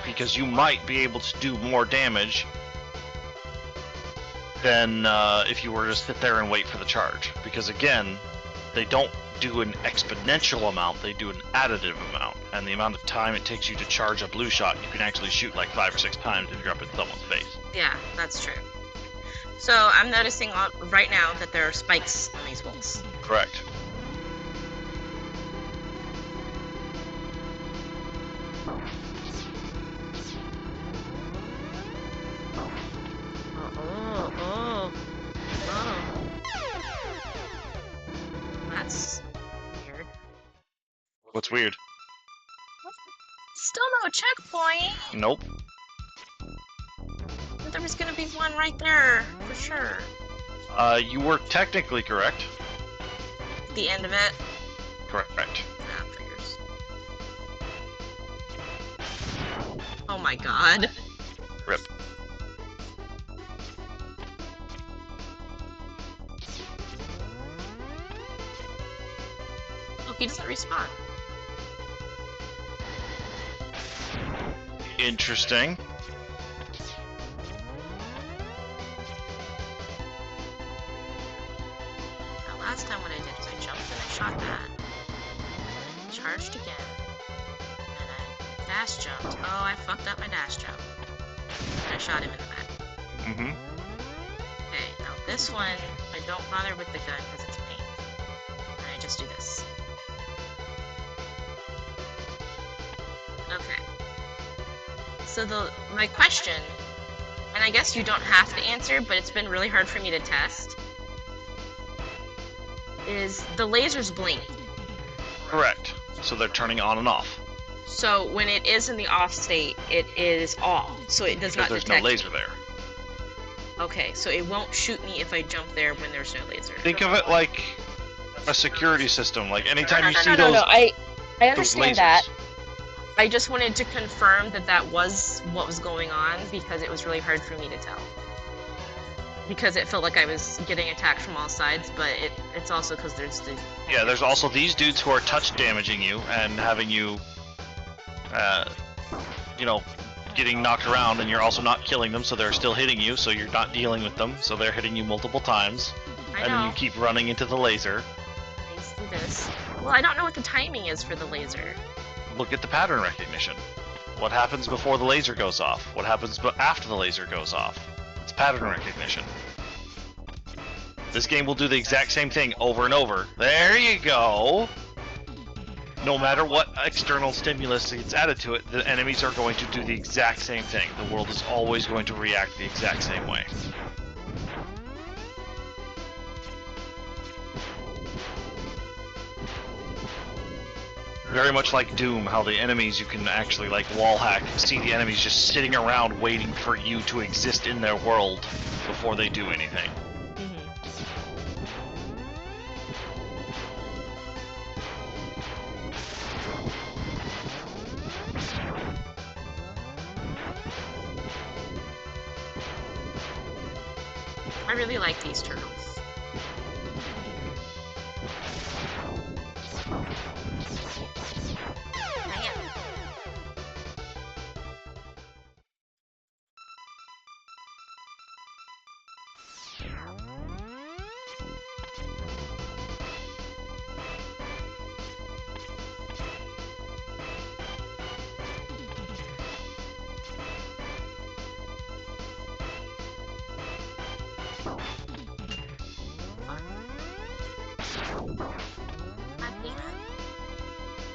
Because you might be able to do more damage than if you were to sit there and wait for the charge. Because again, they don't do an exponential amount, they do an additive amount. And the amount of time it takes you to charge a blue shot, you can actually shoot like 5 or 6 times if you're up in someone's face. Yeah, that's true. So I'm noticing right now that there are spikes on these walls. Correct. Oh. That's weird. What's weird? Still no checkpoint. Nope. There was gonna be one right there, for sure. You were technically correct. The end of it? Correct. Ah, figures. Oh my god. Rip. Oh, he doesn't respawn. Interesting. Now, last time what I did was I jumped and I shot that. And I charged again. And I dash jumped. Oh, I fucked up my dash jump. And I shot him in the back. Mm-hmm. Okay, now this one, I don't bother with the gun because it's pain. And I just do this. Okay. So my question, and I guess you don't have to answer, but it's been really hard for me to test, is the lasers blink. Correct. So they're turning on and off. So when it is in the off state, it is off. So it does Because not there's detect no laser me. there. Okay, so it won't shoot me if I jump there when there's no laser. Think of it like a security system. Like anytime you see No. those I those understand lasers. that. I just wanted to confirm that that was what was going on because it was really hard for me to tell. Because it felt like I was getting attacked from all sides, but it's also because there's the... Yeah, there's also these dudes who are touch damaging you and having you, you know, getting knocked around, and you're also not killing them, so they're still hitting you, so you're not dealing with them, so they're hitting you multiple times. I And know. then you keep running into the laser. Let's do this. Well, I don't know what the timing is for the laser. Look at the pattern recognition. What happens before the laser goes off? What happens after the laser goes off? It's pattern recognition. This game will do the exact same thing over and over. There you go! No matter what external stimulus gets added to it, the enemies are going to do the exact same thing. The world is always going to react the exact same way. Very much like Doom, how the enemies you can actually like wall hack, see the enemies just sitting around waiting for you to exist in their world before they do anything. I really like these turtles.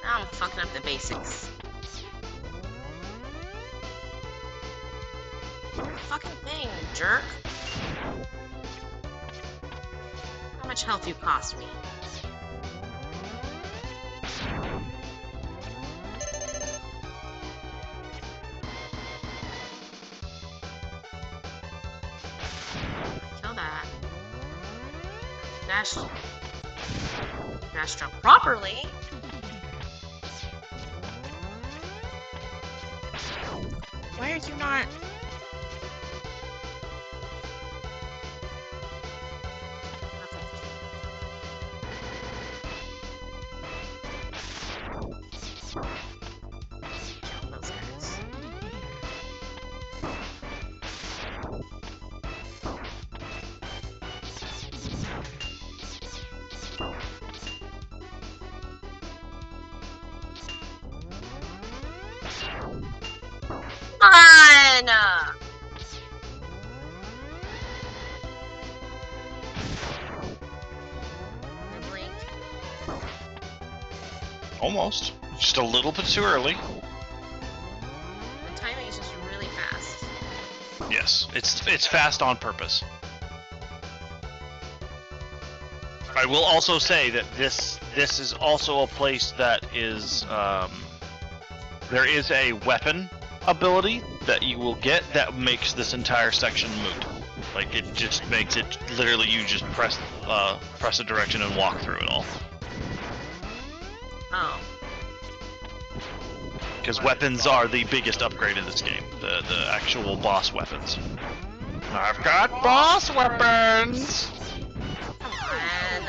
Now I'm fucking up the basics. Fucking thing, jerk. How much health you cost me? Kill that. Dash jump properly. Why are you not? Kill those guys. On! Blink. Almost. Just a little bit too early. The timing is just really fast. Yes, it's fast on purpose. I will also say that this is also a place that is there is a weapon ability that you will get that makes this entire section moot. Like it just makes it literally you just press a direction and walk through it all. Oh. Because weapons are the biggest upgrade in this game. The actual boss weapons. I've got boss weapons! Come on.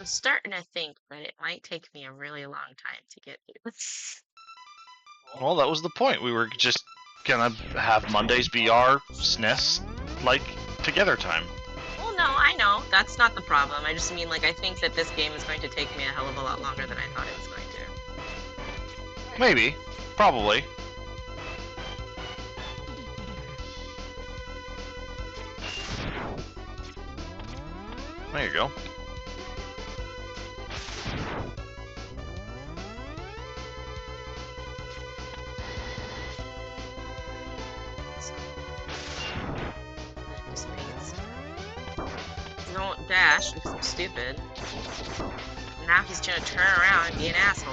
I'm starting to think that it might take me a really long time to get through this. Well, that was the point. We were just gonna have Mondays be our SNES like together time. Well, no, I know. That's not the problem. I just mean, like, I think that this game is going to take me a hell of a lot longer than I thought it was going to. Maybe. Probably. There you go. Don't dash because I'm stupid. Now he's gonna turn around and be an asshole.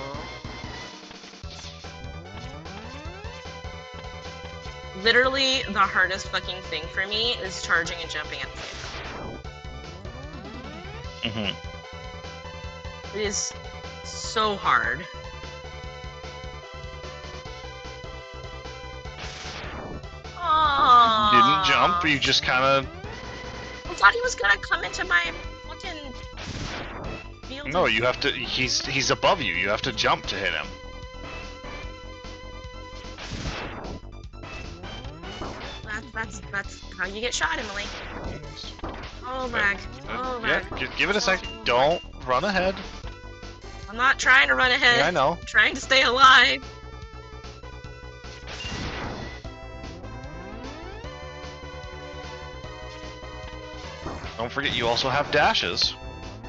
Literally, the hardest fucking thing for me is charging and jumping at the same time. It is so hard. Oh. Didn't jump, you just kind of... I thought he was gonna come into my fucking field. No, you have to... He's above you. You have to jump to hit him. That's how you get shot, Emily. Oh, rag. Oh, rag. Yeah, give it a second. Don't run ahead. I'm not trying to run ahead. Yeah, I know. I'm trying to stay alive. Don't forget you also have dashes.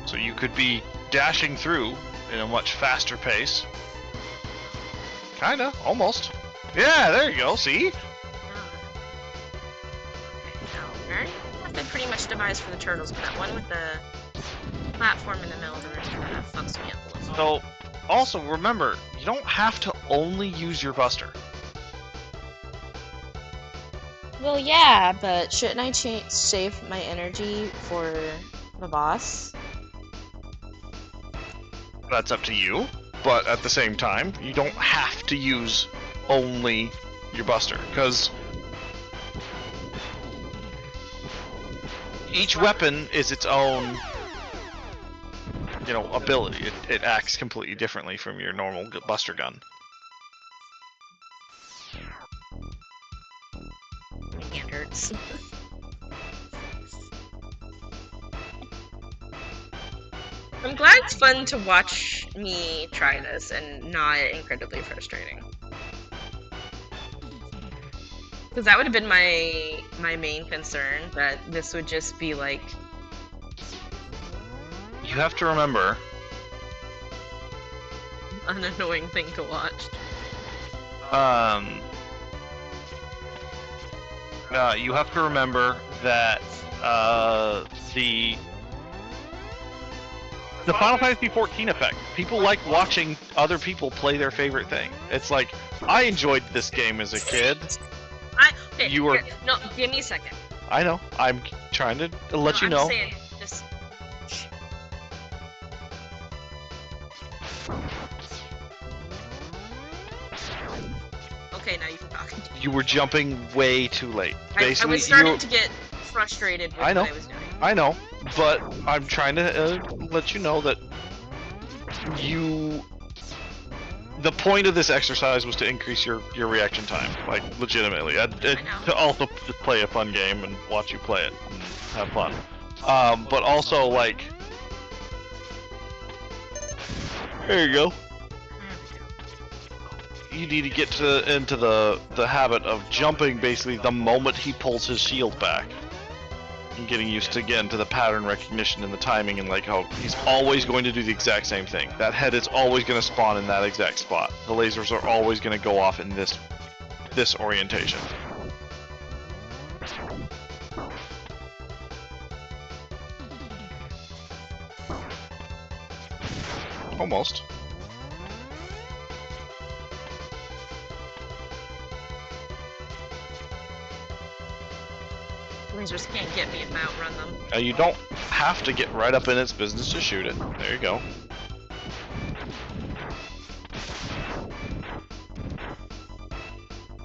So you could be dashing through in a much faster pace. Kinda, almost. Yeah, there you go, see? They pretty much devised for the turtles, but that one with the platform in the middle of the room kind of fucks me up a little. So, also remember, you don't have to only use your buster. Well, yeah, but shouldn't I save my energy for the boss? That's up to you, but at the same time, you don't have to use only your buster, because each weapon is its own, you know, ability. It acts completely differently from your normal buster gun. My hand hurts. I'm glad it's fun to watch me try this and not incredibly frustrating. Because that would have been my main concern, that this would just be like... You have to remember... an annoying thing to watch. You have to remember that the Final Fantasy XIV effect. People like watching other people play their favorite thing. It's like, I enjoyed this game as a kid. Okay, You were... No, give me a second. I know. I'm trying to let you know. I'm saying, just... Okay, now you can talk. You were jumping way too late. I Basically, was starting to get frustrated with what I was doing. I know, but I'm trying to let you know that the point of this exercise was to increase your reaction time, like legitimately, to also just play a fun game and watch you play it and have fun. But also like, there you go. You need to get into the habit of jumping basically the moment he pulls his shield back. And getting used to, again, to the pattern recognition and the timing, and like how he's always going to do the exact same thing. That head is always going to spawn in that exact spot. The lasers are always going to go off in this orientation. Almost. Lasers can't get me if I outrun them. You don't have to get right up in its business to shoot it. There you go.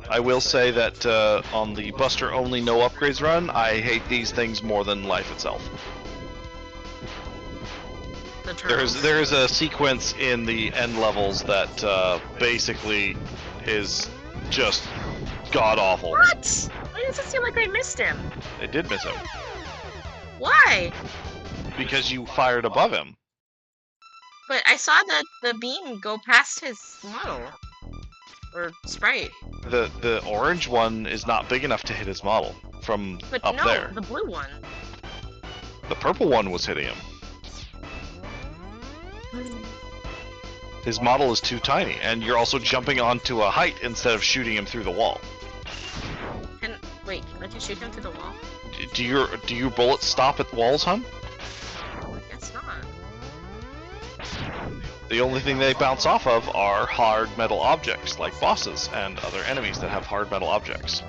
I will say that on the Buster only no upgrades run, I hate these things more than life itself. There is a sequence in the end levels that basically is just god awful. What? Why does it seem like I missed him? They did miss him Why? because you fired above him. But I saw the beam go past his model. Or sprite. The orange one is not big enough to hit his model from But up no, there. the blue one. The purple one was hitting him. His model is too tiny, and you're also jumping onto a height instead of shooting him through the wall. And wait, I can shoot him through the wall? Do your bullets stop at walls, hun? I guess not. The only thing they bounce off of are hard metal objects, like bosses and other enemies that have hard metal objects.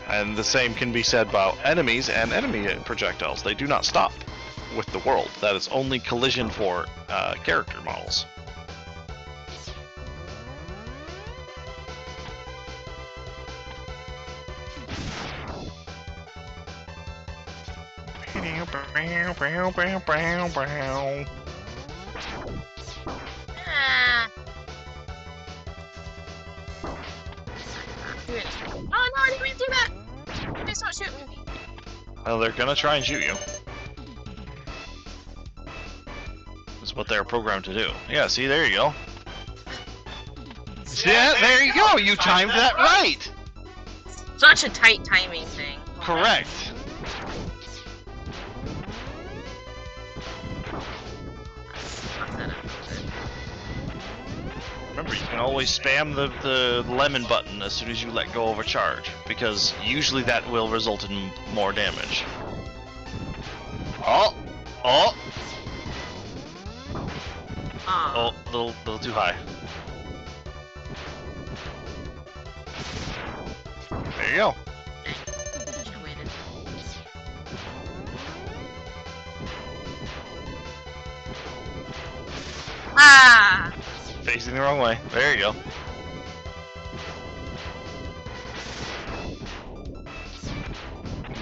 And the same can be said about enemies and enemy projectiles. They do not stop with the world. That is only collision for character models. Ah. Do it. Oh no, I didn't mean to do that! Please don't shoot me. Well, they're gonna try and shoot you. That's what they're programmed to do. Yeah, see, there you go. Yeah, there you go! You timed that right! Such a tight timing thing. Correct. Fuck that up. Remember, you can always spam the lemon button as soon as you let go of a charge, because usually that will result in more damage. Oh! Oh! Aw. Oh, little too high. There you go. Should've waited. Ah! Facing the wrong way. There you go.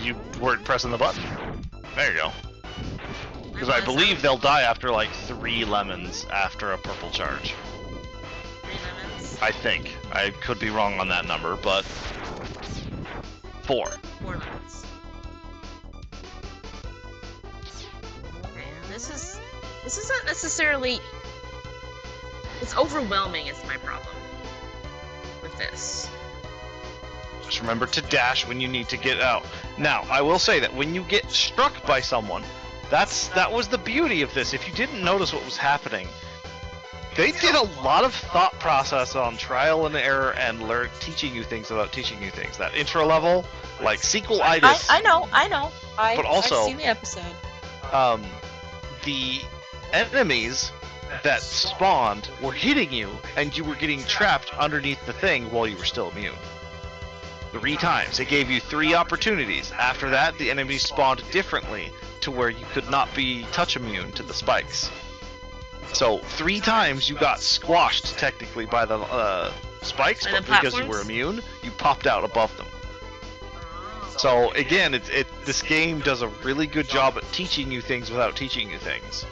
You weren't pressing the button. There you go. Because I believe they'll die after like 3 lemons after a purple charge. 3 lemons. I think. I could be wrong on that number, but 4. 4 lemons. Okay, this isn't necessarily. It's overwhelming is my problem with this. Just remember to dash when you need to get out. Now, I will say that when you get struck by someone, that was the beauty of this. If you didn't notice what was happening, they did a lot of thought process on trial and error and teaching you things without teaching you things. That intro level, like sequelitis. I know. But also, I've seen the episode. The enemies that spawned were hitting you, and you were getting trapped underneath the thing while you were still immune. 3 times. It gave you 3 opportunities. After that, the enemies spawned differently to where you could not be touch immune to the spikes. So 3 times you got squashed technically by the spikes, By but the because you were platforms? immune, you popped out above them. So again, this game does a really good job at teaching you things without teaching you things.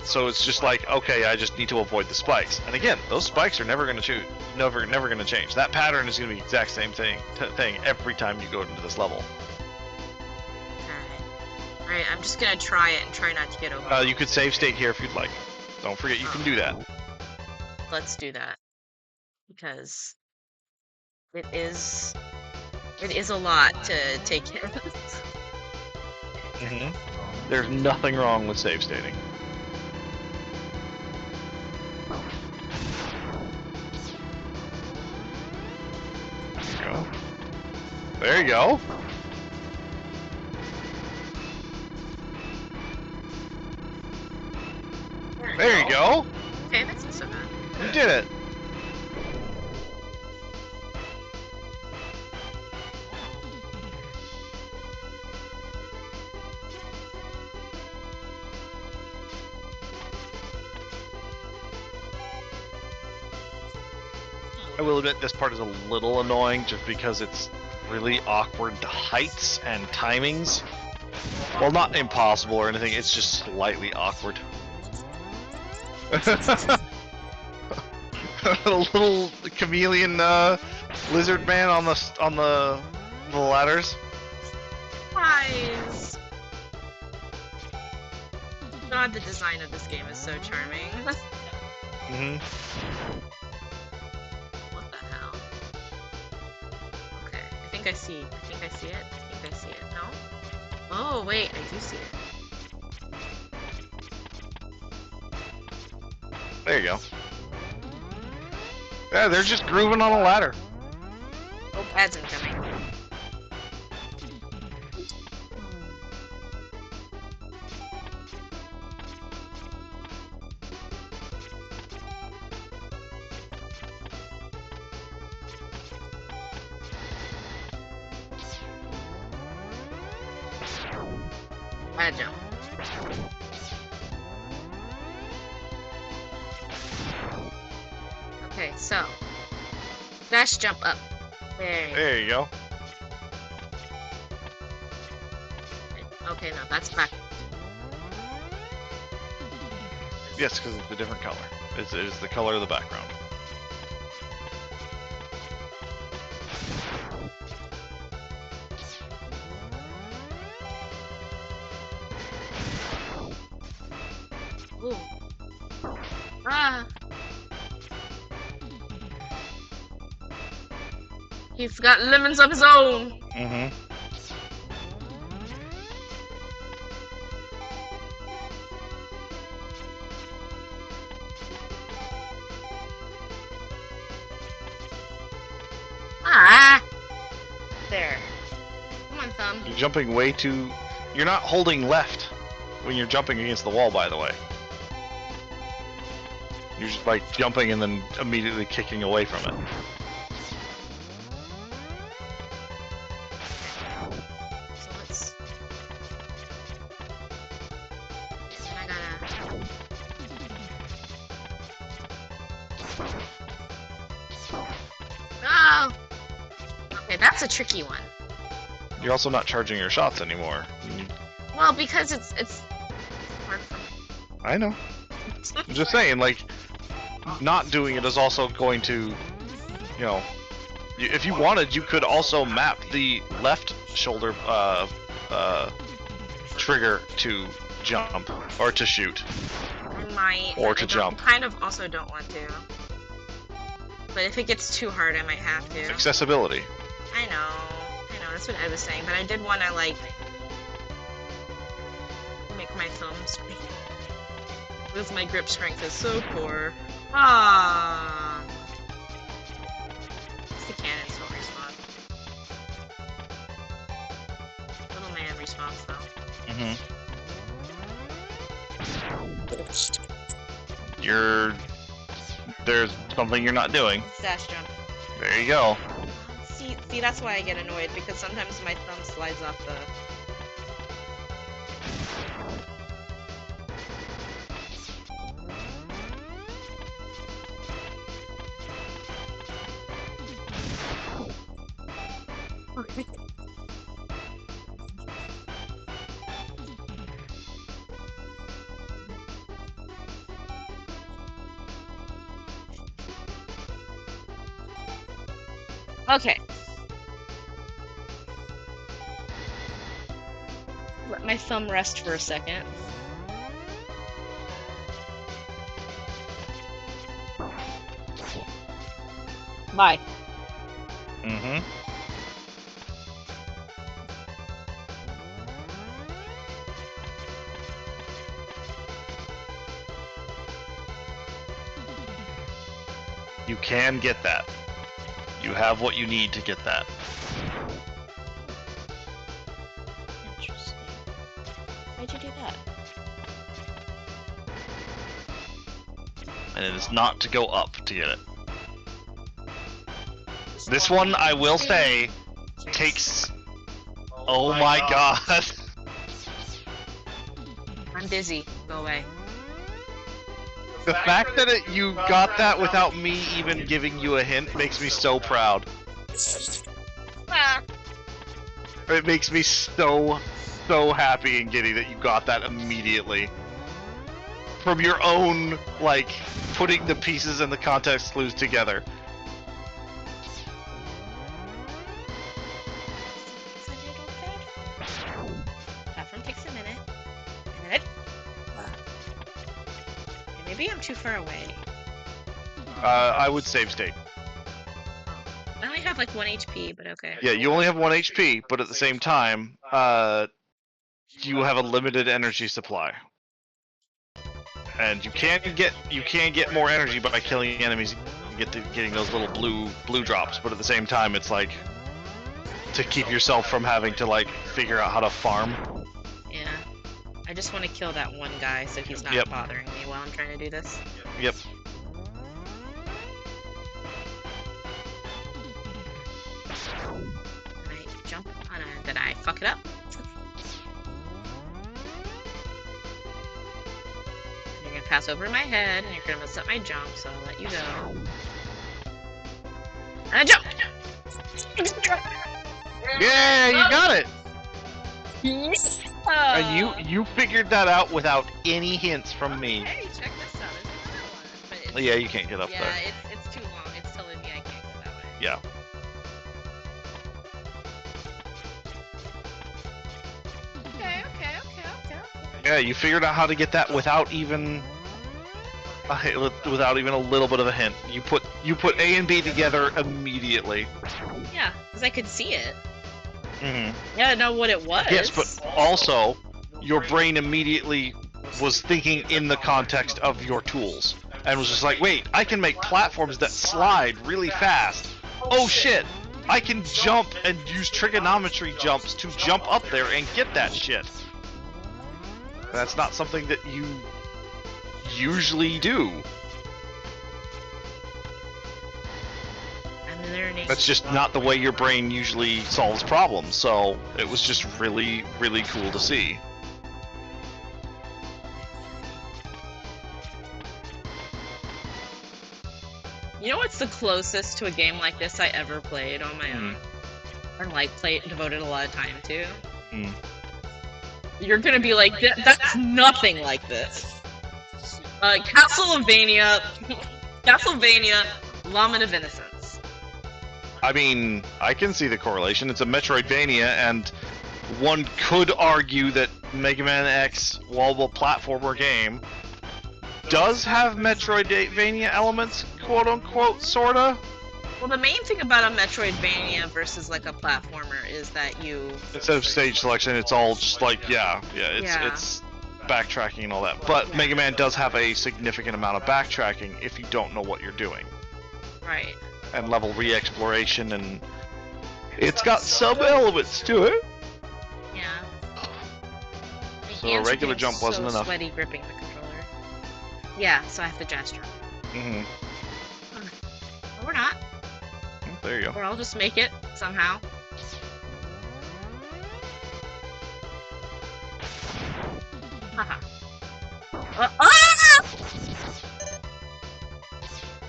So it's just like, okay, I just need to avoid the spikes. And again, those spikes are never going to never going to change. That pattern is going to be the exact same thing every time you go into this level. Alright, I'm just gonna try it and try not to get over. You could save state here if you'd like. Don't forget you can do that. Let's do that. Because it is a lot to take care of. There's nothing wrong with save stating. There you go. There you go. Okay, that's not so bad. You did it. I will admit this part is a little annoying just because it's really awkward heights and timings. Well, not impossible or anything, it's just slightly awkward. A little chameleon lizard man on the ladders. Guys. God, the design of this game is so charming. Mm-hmm. What the hell? Okay, I think I see it. I think I see it. No? Oh, wait, I do see it. There you go. Yeah, they're just grooving on a ladder. Oh, pads incoming. Pad jump. Okay, so dash jump up. There you go. Okay, no, that's back. Yes, because it's a different color. It's the color of the background. Ooh. Ah. He's got lemons of his own. Mm-hmm. Ah. There. Come on, thumb. You're jumping way too... You're not holding left when you're jumping against the wall, by the way. You're just like jumping and then immediately kicking away from it. So let's. And I gotta. Oh. Okay, that's a tricky one. You're also not charging your shots anymore. Well, because it's hard for me. I know. I'm just saying, like, not doing it is also going to, you know, if you wanted, you could also map the left shoulder trigger to jump or to shoot. I might. Or but to I jump. Kind of also don't want to. But if it gets too hard, I might have to. Accessibility. I know. That's what I was saying. But I did want to like make my thumb straight. Because my grip strength is so poor. Ah. The cannons don't respawn. Little man respawns though. Mm-hmm. There's something you're not doing. Dash jump. There you go. See, that's why I get annoyed, because sometimes my thumb slides off the... Okay. Okay. Let my thumb rest for a second. Bye. Mm-hmm. You can get that. You have what you need to get that. Interesting. Why'd you do that? And it is not to go up to get it. This one, I will say, takes... Oh my god. I'm busy. Go away. The fact that you got that without me even giving you a hint makes me so proud. Ah. It makes me so happy and giddy that you got that immediately. from your own, like, putting the pieces and the context clues together. Platform takes a minute. And then maybe I'm too far away. I would save state. I only have like 1 HP, but okay. Yeah, you only have 1 HP, but at the same time, you have a limited energy supply. And you can get more energy by killing enemies, getting those little blue drops. But at the same time, it's like to keep yourself from having to like figure out how to farm. Yeah, I just want to kill that one guy so he's not bothering me while I'm trying to do this. Yep. And I jump on a... Did I fuck it up? You're gonna pass over my head, and you're gonna mess up my jump, so I'll let you go. And I jump! Yeah, you got it! Yes! And you figured that out without any hints from me. Hey, check this out. There's another one. But it's, Yeah, you can't get up there. Yeah, it's too long. It's telling me I can't go that way. Yeah. Okay. Yeah, you figured out how to get that without even a little bit of a hint. You put A and B together immediately. Yeah, because I could see it. Mm-hmm. Yeah, I know what it was. Yes, but also your brain immediately was thinking in the context of your tools and was just like, wait, I can make platforms that slide really fast. Oh shit, I can jump and use trigonometry jumps to jump up there and get that shit. That's not something that you usually do. I'm learning. That's just not the way your brain usually solves problems, so it was just really, really cool to see. You know what's the closest to a game like this I ever played on my own? Or like devoted a lot of time to? You're gonna be like, that's nothing like this. Castlevania, Lament of Innocence. I mean, I can see the correlation. It's a Metroidvania, and one could argue that Mega Man X, while a platformer game, does have Metroidvania elements, quote-unquote, sorta. Well, the main thing about a Metroidvania versus like a platformer is that you... Instead of stage selection, it's all just like, it's backtracking and all that. But Mega Man does have a significant amount of backtracking if you don't know what you're doing. Right. And level re-exploration, and it's got some elements to it. Yeah. So a regular jump wasn't enough. Sweaty gripping the controller. Yeah, so I have to gesture. Mm-hmm. Or we're not. There you go. Or I'll just make it somehow. Haha.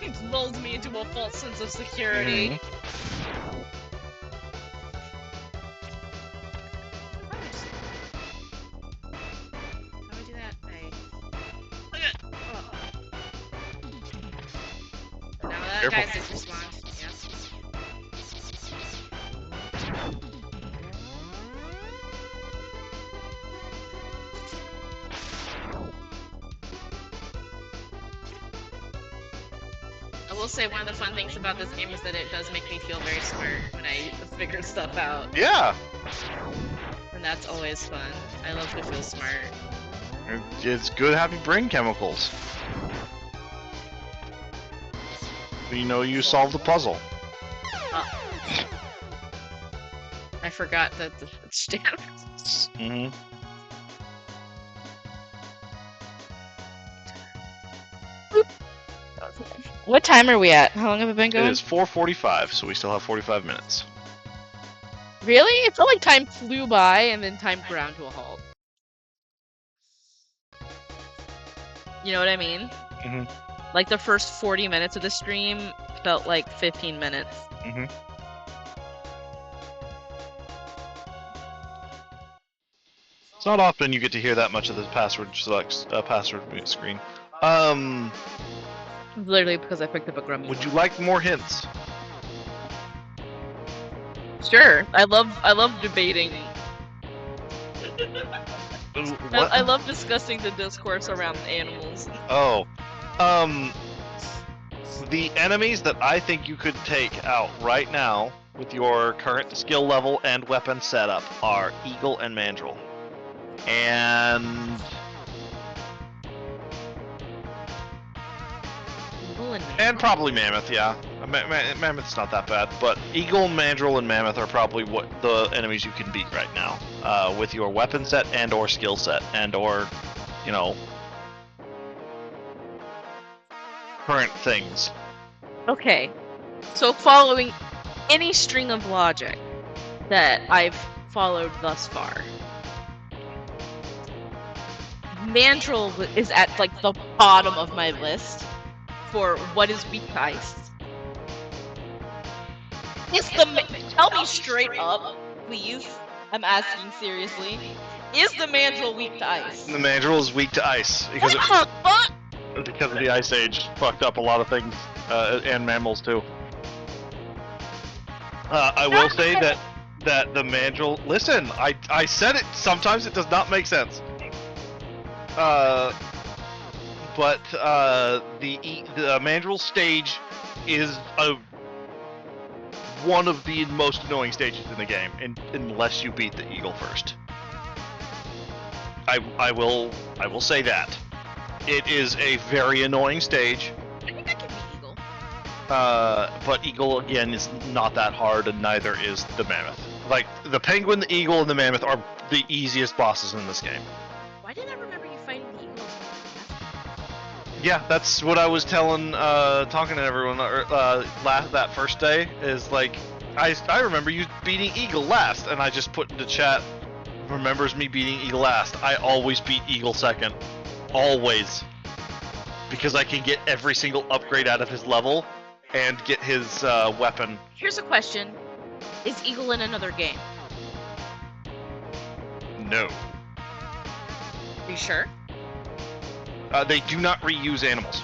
It lulls me into a false sense of security. How do I do that? Now that Careful. guy's just respawned. Yes. I will say one of the fun things about this game is that it does make me feel very smart when I figure stuff out. Yeah. And that's always fun. I love to feel smart. It's good having brain chemicals. You know you solved the puzzle. I forgot that the stand. What time are we at? How long have we been going? It is 4:45, so we still have 45 minutes. Really? It felt like time flew by and then time ground to a halt. You know what I mean? Like the first 40 minutes of the stream felt like 15 minutes. It's not often you get to hear that much of the password screen. Literally because I picked up a Grummy. Would you like more hints? Sure. I love debating. What? I love discussing the discourse around animals. Oh. The enemies that I think you could take out right now with your current skill level and weapon setup are Eagle and Mandrill. And Eagle and and probably Mammoth, yeah. Mammoth's not that bad, but Eagle, Mandrill, and Mammoth are probably what the enemies you can beat right now, with your weapon set and or skill set and or, you know, current things. Okay. So following any string of logic that I've followed thus far, Mandrill is at like the bottom of my list for what is weak to ice. Tell me straight up, please. I'm asking seriously. Is the Mandrill weak to ice? The Mandrill is weak to ice because What the fuck? because of the Ice Age fucked up a lot of things, and mammals too. I will say that the Mandrill. Listen, I said it. Sometimes it does not make sense. But the Mandrill stage is one of the most annoying stages in the game, unless you beat the Eagle first. I will say that it is a very annoying stage. I think I can beat Eagle. But Eagle again is not that hard, and neither is the Mammoth. Like the Penguin, the Eagle, and the Mammoth are the easiest bosses in this game. Why did I remember you fighting the Eagles? Yeah, that's what I was talking to everyone that first day. Is like, I remember you beating Eagle last, and I just put into chat, remembers me beating Eagle last. I always beat Eagle second, always, because I can get every single upgrade out of his level, and get his weapon. Here's a question: is Eagle in another game? No. Are you sure? They do not reuse animals.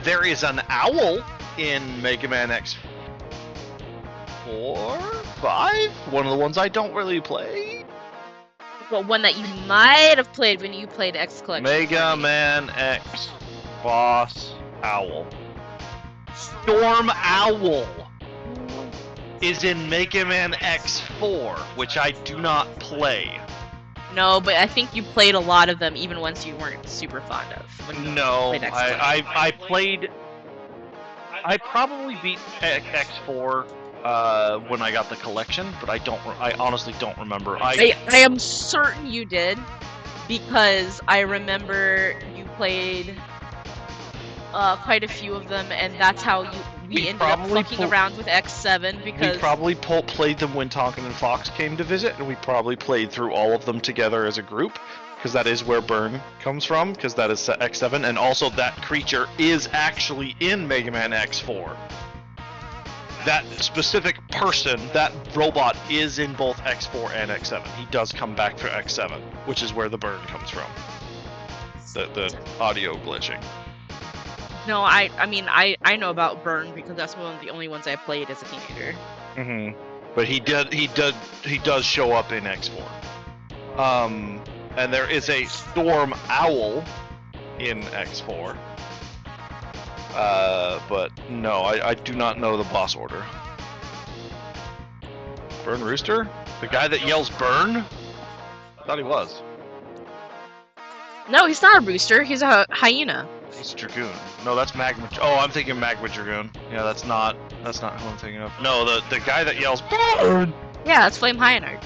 There is an owl in Megaman X4, 5? One of the ones I don't really play. Well, one that you might have played when you played X Collection. Mega Man X Boss Owl. Storm Owl is in Mega Man X4, which I do not play. No, but I think you played a lot of them, even ones you weren't super fond of. When you No, played X I played. I probably beat X4 when I got the collection, but I honestly don't remember. I am certain you did, because I remember you played quite a few of them, and that's how we ended up fucking around with X7, because we probably played them when Tonkin and Fox came to visit, and we probably played through all of them together as a group, because that is where Burn comes from, because that is X7, and also that creature is actually in Mega Man X4. That specific person, that robot, is in both X4 and X7. He does come back for X7, which is where the burn comes from. The audio glitching. No, I mean I know about Burn because that's one of the only ones I played as a teenager. Mm-hmm. But he does show up in X4. And there is a Storm Owl in X4. But no, I do not know the boss order. Burn Rooster? The guy that yells burn? I thought he was. No, he's not a rooster. He's a hyena. He's Dragoon. No, that's Magma. Oh, I'm thinking Magma Dragoon. Yeah, that's not who I'm thinking of. No, the guy that yells burn. Yeah, that's Flame Hyenard.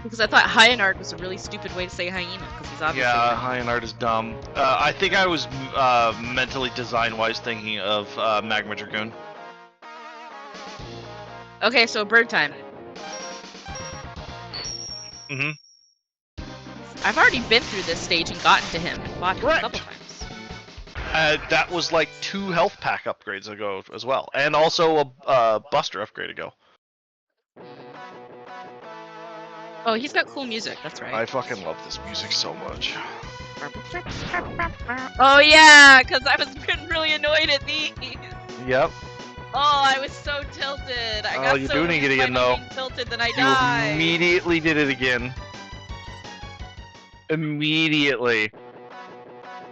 Because I thought Hyenard was a really stupid way to say hyena, because he's obviously... Yeah, Hyenard is dumb. I think I was mentally design-wise thinking of Magma Dragoon. Okay, so bird time. Mm-hmm. I've already been through this stage and gotten to him and fought him a couple times. That was like 2 health pack upgrades ago as well, and also a Buster upgrade ago. Oh, he's got cool music. That's right. I fucking love this music so much. Oh yeah, because I was getting really annoyed at these. Yep. Oh, I was so tilted. I Oh, got you're so doing it amused by again, though. being tilted that I You died. immediately did it again. Immediately.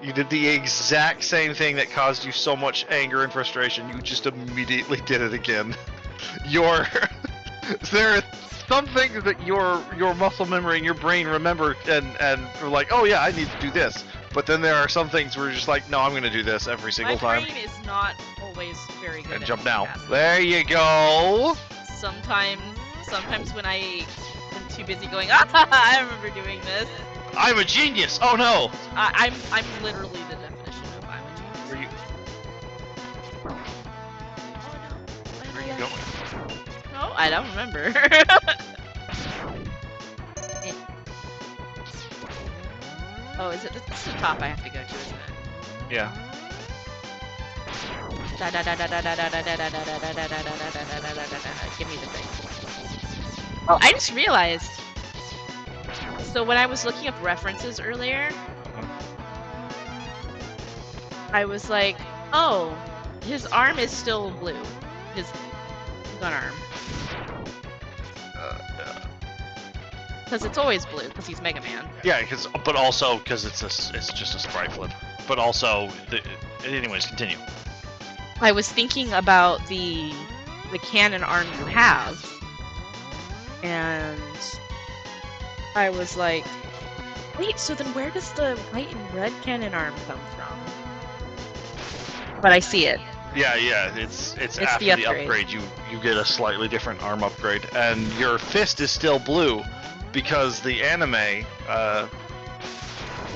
You did the exact same thing that caused you so much anger and frustration. You just immediately did it again. There are some things that your muscle memory and your brain remember and are like, oh yeah, I need to do this. But then there are some things where you're just like, no, I'm gonna do this every single time. My brain is not always very good And at jump now. multitasking. There you go. Sometimes when I am too busy going, I remember doing this. I'm a genius. Oh no. I'm literally the definition of I'm a genius. Where you? Where are you going? No, I don't remember. Oh, is it? This is the top I have to go to, isn't it? Yeah. Give me the thing. Oh, I just realized. So when I was looking up references earlier, I was like, oh, his arm is still blue. His gun arm. Because it's always blue, because he's Megaman. Yeah, but also because it's just a sprite flip. But also, anyways, continue. I was thinking about the cannon arm you have, and I was like, wait, so then where does the white and red cannon arm come from? But I see it. Yeah, it's after the the upgrade. upgrade you get a slightly different arm upgrade, and your fist is still blue because the anime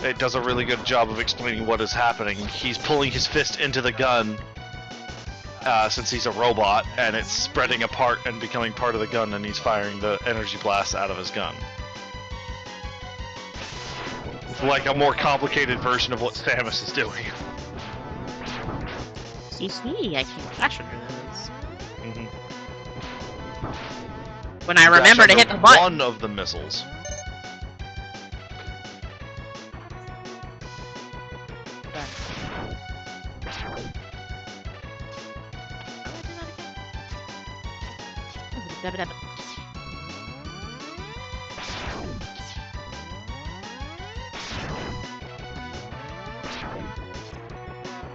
it does a really good job of explaining what is happening. He's pulling his fist into the gun since he's a robot, and it's spreading apart and becoming part of the gun, and he's firing the energy blast out of his gun. It's like a more complicated version of what Samus is doing. See, I can flash under those. Mm-hmm. When I remember to hit the button. One of the missiles.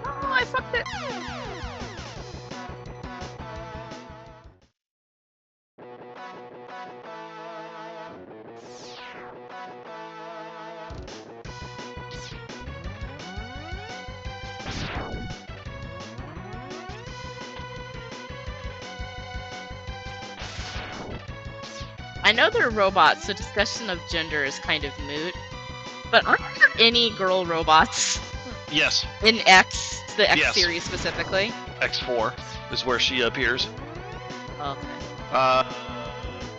Oh, I fucked it. I know they're robots, so discussion of gender is kind of moot. But aren't there any girl robots? Yes. In X, the X Yes. series specifically? X4 is where she appears. Okay.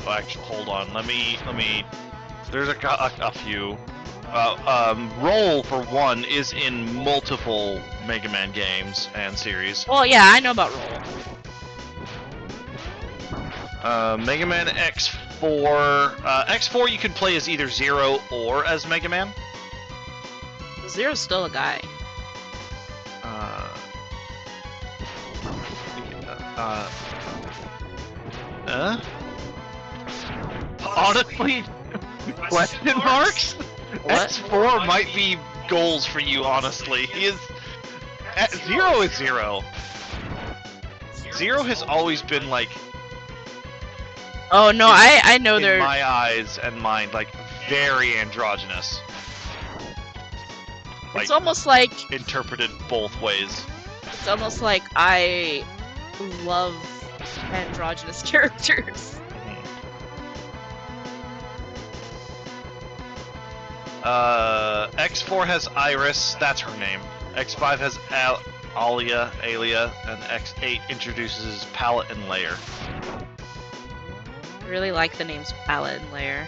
Actually, hold on. Let me. There's a few. Roll for one is in multiple Mega Man games and series. Well, yeah, I know about Roll. Mega Man X4. X4 you can play as either Zero or as Mega Man. Zero's still a guy. Honestly, question marks? What? X4 might be goals for you, honestly. Zero is Zero. Zero has always been, like... Oh, no, I know in they're... my eyes and mind, like, very androgynous. Like, It's almost like... interpreted both ways. It's almost like I love androgynous characters. X4 has Iris, that's her name. X5 has Alia, and X8 introduces Palette and Layer. I really like the names Palette and Layer.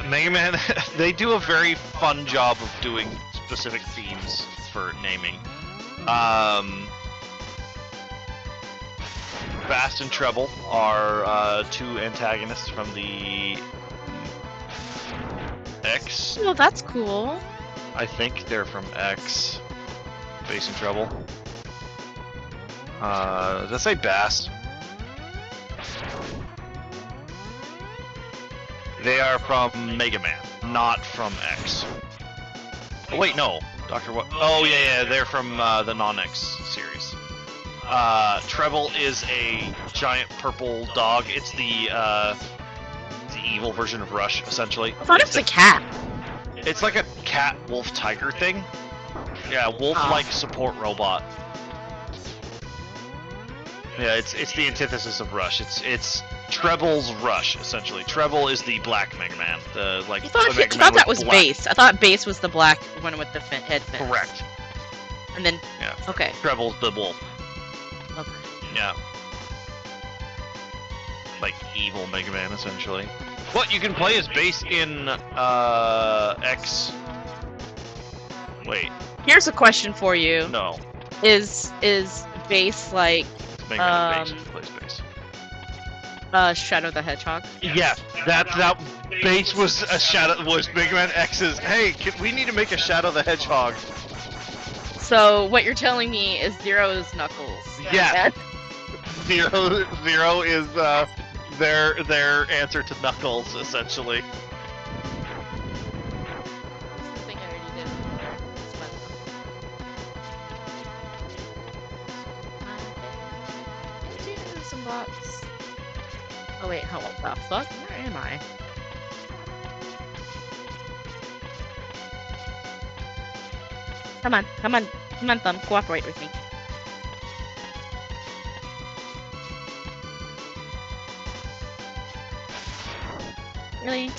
Mega Man, they do a very fun job of doing specific themes for naming. Fast and Treble are two antagonists from the X. Oh, that's cool. I think they're from X. Bass and treble. Does that say bass? They are from Megaman, not from X. Oh, wait, no. Dr. What? Oh, yeah, they're from the non-X series. Treble is a giant purple dog. It's the evil version of Rush, essentially. I thought it was a cat. It's like a cat, wolf, tiger thing. Yeah, wolf-like support robot. Yeah, it's the antithesis of Rush. It's Treble's Rush, essentially. Treble is the black Mega Man. The like. I thought, the Mega I Man thought that with was black. Bass. I thought Bass was the black one with the head fin. Correct. And then, Yeah. okay. Treble's the wolf. Okay. Yeah. Like evil Mega Man, essentially. What you can play as Bass in X. Wait. Here's a question for you. No. Is Bass like It's Mega Man and Bass plays Bass. Shadow the Hedgehog? Yeah, that Bass was a Shadow was Mega Man X's. Hey, we need to make a Shadow the Hedgehog. So what you're telling me is Zero's Knuckles. Yeah. Zero is their answer to Knuckles, essentially. That's the thing I already did. It's fun. Into some box. Oh wait, what the fuck? Where am I? Come on, come on, come on, Thumb, cooperate with me. Really?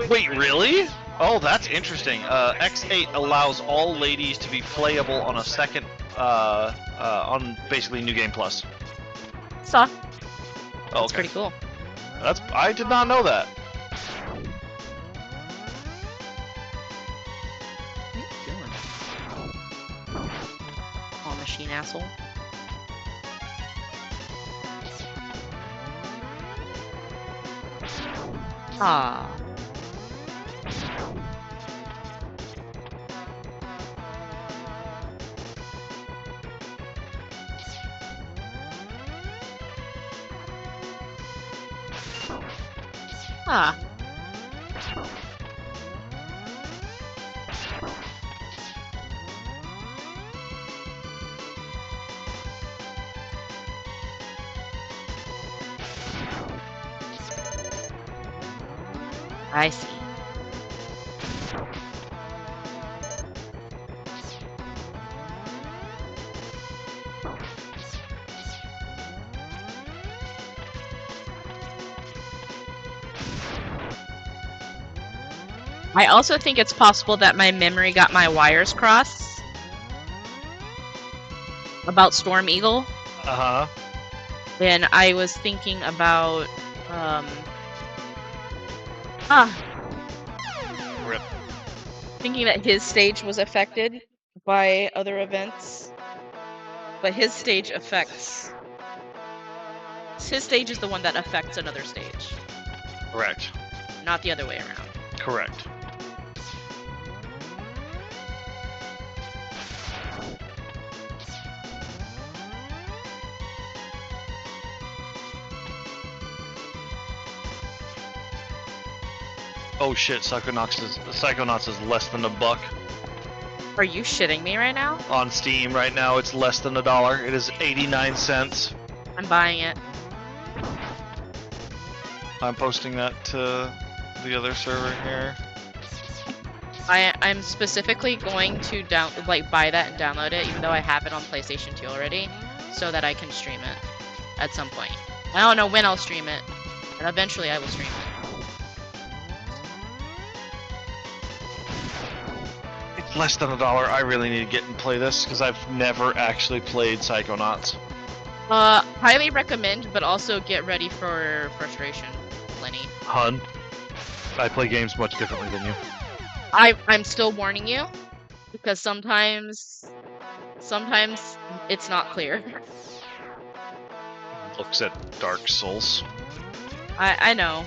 Wait, really? Oh, that's interesting. X8 allows all ladies to be playable on a second, on basically New Game Plus. Saw. Oh, That's okay. pretty cool. I did not know that. What are you doing? Oh, machine asshole. Ah. Ah. I see. I also think it's possible that my memory got my wires crossed about Storm Eagle. Uh-huh. And I was thinking about Rip. thinking that his stage was affected by other events. But his stage affects his stage is the one that affects another stage, Correct. not the other way around. Correct. Oh shit, Psychonauts is less than $1 Are you shitting me right now? on Steam right now. It's less than $1. It is 89 cents. I'm buying it. I'm posting that to the other server here. I'm specifically going to buy that and download it, even though I have it on PlayStation 2 already, so that I can stream it at some point. I don't know when I'll stream it, but eventually I will stream it. It's less than $1. I really need to get and play this because I've never actually played Psychonauts. Highly recommend, but also get ready for frustration. Plenty. Hun, I play games much differently than you. I'm still warning you, because sometimes it's not clear. looks at Dark Souls. I know.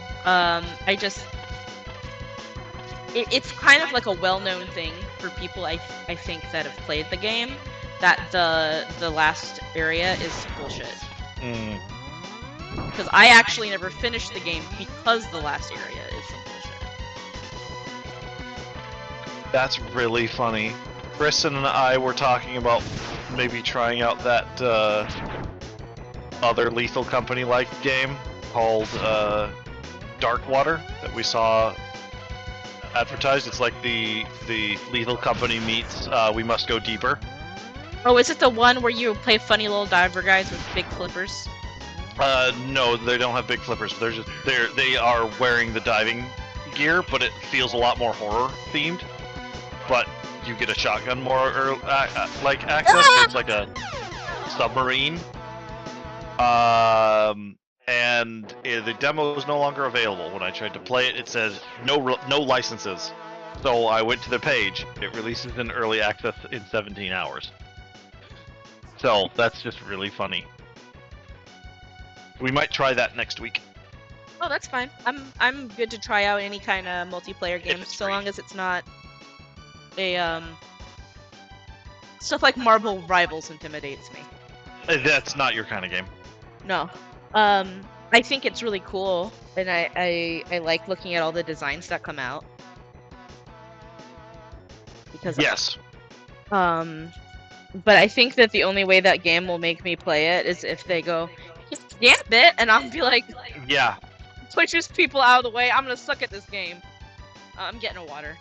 It's kind of like a well-known thing for people I think that have played the game, that the last area is bullshit. Because I actually never finished the game because the last area is some bullshit. That's really funny. Kristen and I were talking about maybe trying out that other Lethal Company-like game called Dark Water that we saw advertised. It's like the Lethal Company meets We Must Go Deeper. Oh, is it the one where you play funny little diver guys with big flippers? No, they don't have big flippers. They are wearing the diving gear, but it feels a lot more horror themed. But you get a shotgun more like access. It's like a submarine. And the demo is no longer available. When I tried to play it, it says no licenses. So I went to the page. It releases in early access in 17 hours. So that's just really funny. We might try that next week. Oh, that's fine. I'm good to try out any kind of multiplayer game, so long as it's not a stuff like Marvel Rivals intimidates me. That's not your kind of game. No. I think it's really cool, and I like looking at all the designs that come out. Because yes. But I think that the only way that game will make me play it is if they go, Gambit, and I'll be like, yeah, pushes people out of the way. I'm gonna suck at this game. I'm getting a water.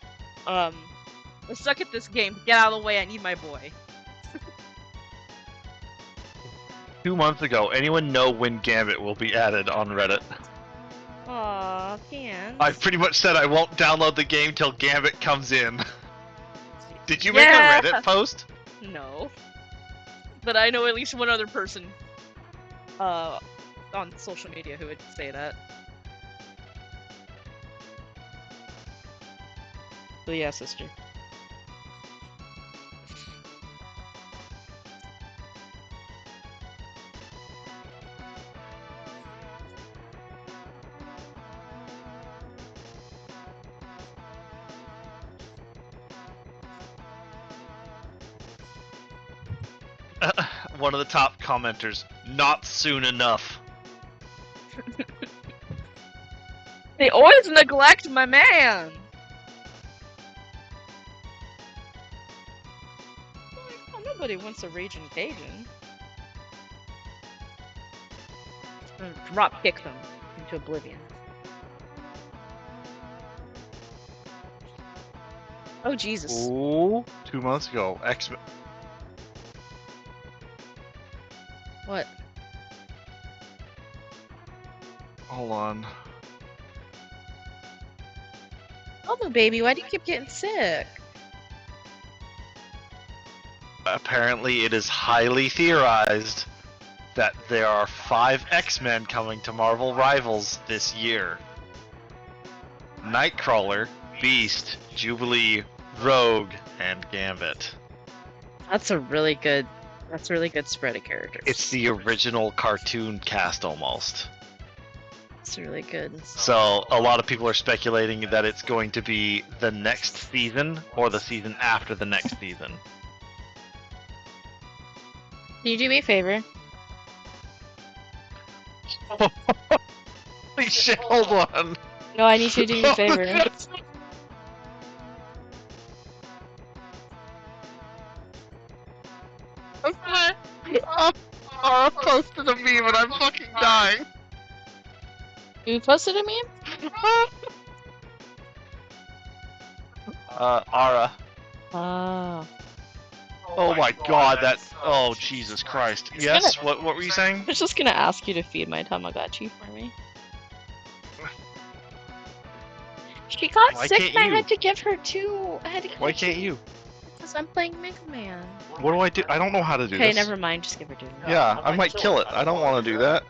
Let's suck at this game. Get out of the way. I need my boy. 2 months ago, anyone know when Gambit will be added on Reddit? Aw, Cans. I pretty much said I won't download the game till Gambit comes in. Did you make a Reddit post? No. But I know at least one other person on social media who would say that. So yeah, sister. One of the top commenters, not soon enough. They always neglect my man! Oh, nobody wants a raging Cajun. Drop kick them into oblivion. Oh, Jesus. Ooh, 2 months ago, X-Men. What? Hold on. Oh, baby, why do you keep getting sick? Apparently, it is highly theorized that there are 5 X-Men coming to Marvel Rivals this year. Nightcrawler, Beast, Jubilee, Rogue, and Gambit. That's a really good spread of characters. It's the original cartoon cast almost. It's really good. So a lot of people are speculating that it's going to be the next season or the season after the next season. Can you do me a favor? Holy shit, hold on. No, I need you to do me a favor. Ara posted a meme and I'm fucking dying. You posted a meme? Ara. Oh. Oh my god, that's... Oh, Jesus Christ. Yes? What were you saying? I was just gonna ask you to feed my Tamagotchi for me. She got sick and I had to give her two. Why can't you? Because I'm playing Megaman. What do I do? I don't know how to do this. Okay, never mind. Just give her two. Yeah, I might kill it. I don't want to do that.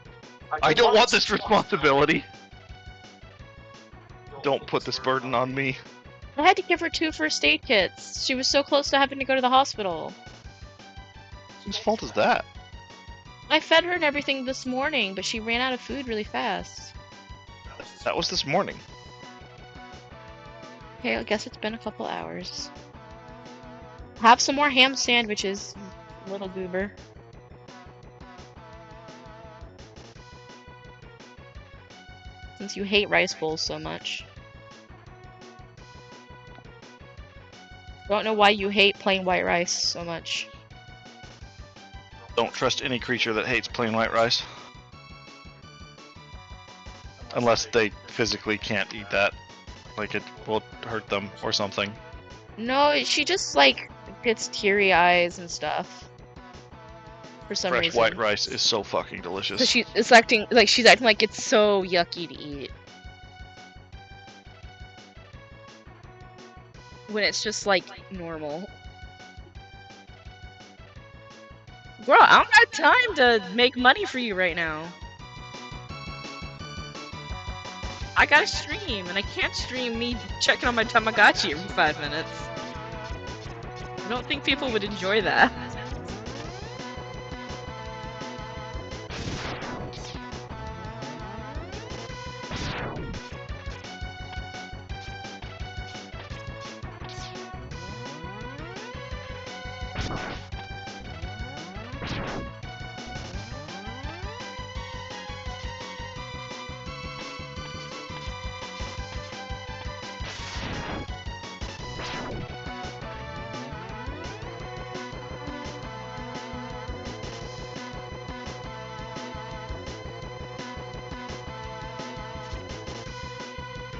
I don't want this responsibility. Don't put this burden on me. I had to give her 2 first aid kits. She was so close to having to go to the hospital. Whose fault is that? I fed her and everything this morning, but she ran out of food really fast. That was this morning. Okay, I guess it's been a couple hours. Have some more ham sandwiches, little goober. Since you hate rice bowls so much. Don't know why you hate plain white rice so much. Don't trust any creature that hates plain white rice. Unless they physically can't eat that. Like it will hurt them or something. No, she just like gets teary eyes and stuff. For some Fresh reason. white rice is so fucking delicious. So she's acting like it's so yucky to eat. When it's just like normal. Girl, I don't got time to make money for you right now. I gotta stream, and I can't stream me checking on my Tamagotchi every 5 minutes. I don't think people would enjoy that.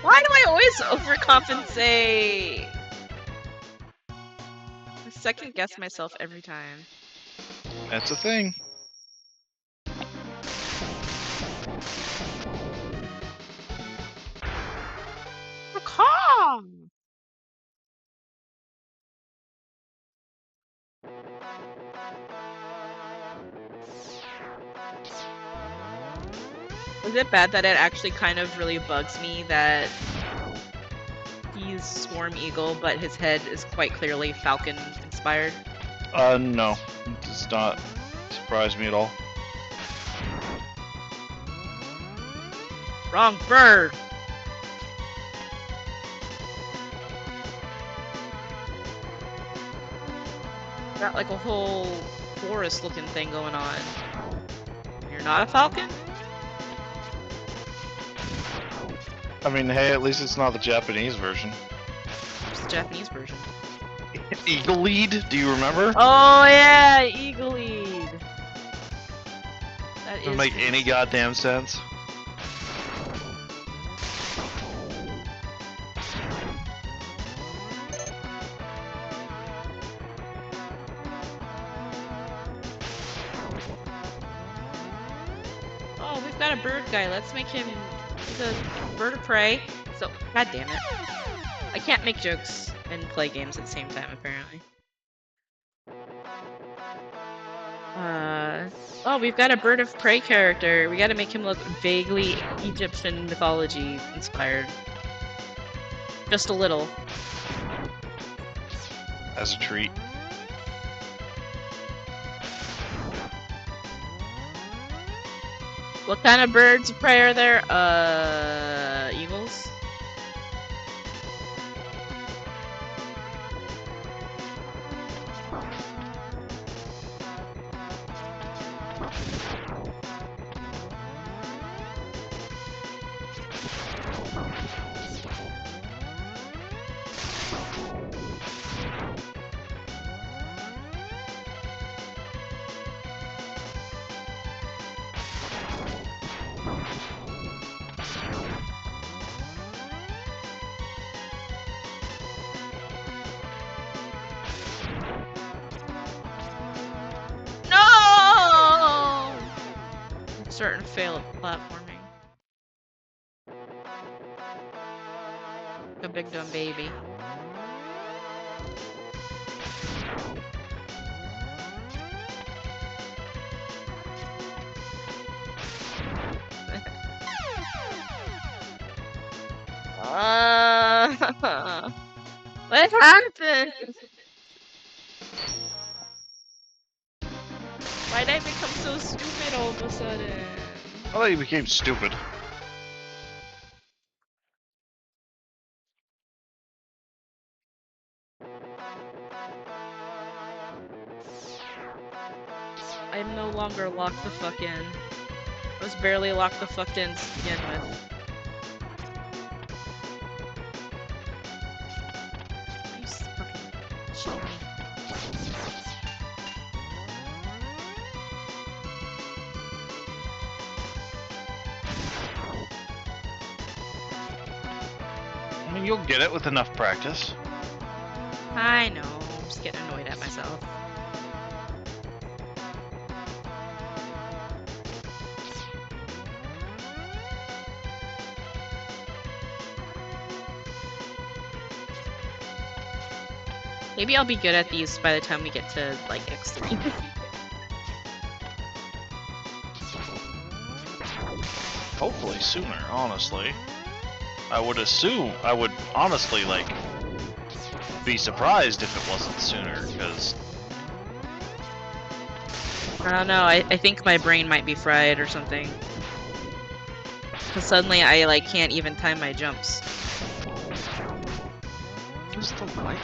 Why do I always overcompensate? I second guess myself every time. That's a thing. Macaw! Is it bad that it actually kind of really bugs me that he's Swarm Eagle, but his head is quite clearly Falcon inspired? No. It does not surprise me at all. Wrong bird! Got like a whole forest looking thing going on. You're not a falcon? I mean, hey, at least it's not the Japanese version. It's the Japanese version. Eagle lead? Do you remember? Oh yeah, Eagle-Lead. That Doesn't is make any goddamn sense. Oh, we've got a bird guy. Let's make him the bird of prey. So, god damn it. I can't make jokes and play games at the same time, apparently. Oh, we've got a bird of prey character. We gotta make him look vaguely Egyptian mythology inspired. Just a little. As a treat. What kind of birds of prey are there? Eagles? No! I'm starting to fail at platforming. A big dumb baby. What happened? Why'd I become so stupid all of a sudden. I thought you became stupid. I'm no longer locked the fuck in. I was barely locked the fuck in to begin with. You fucking shitting me. I mean, you'll get it with enough practice. I know. I'm just getting annoyed at myself. Maybe I'll be good at these by the time we get to, like, X3. Hopefully sooner, honestly. I would honestly, like, be surprised if it wasn't sooner, because... I don't know, I think my brain might be fried or something. Because suddenly I, like, can't even time my jumps. Who's the light?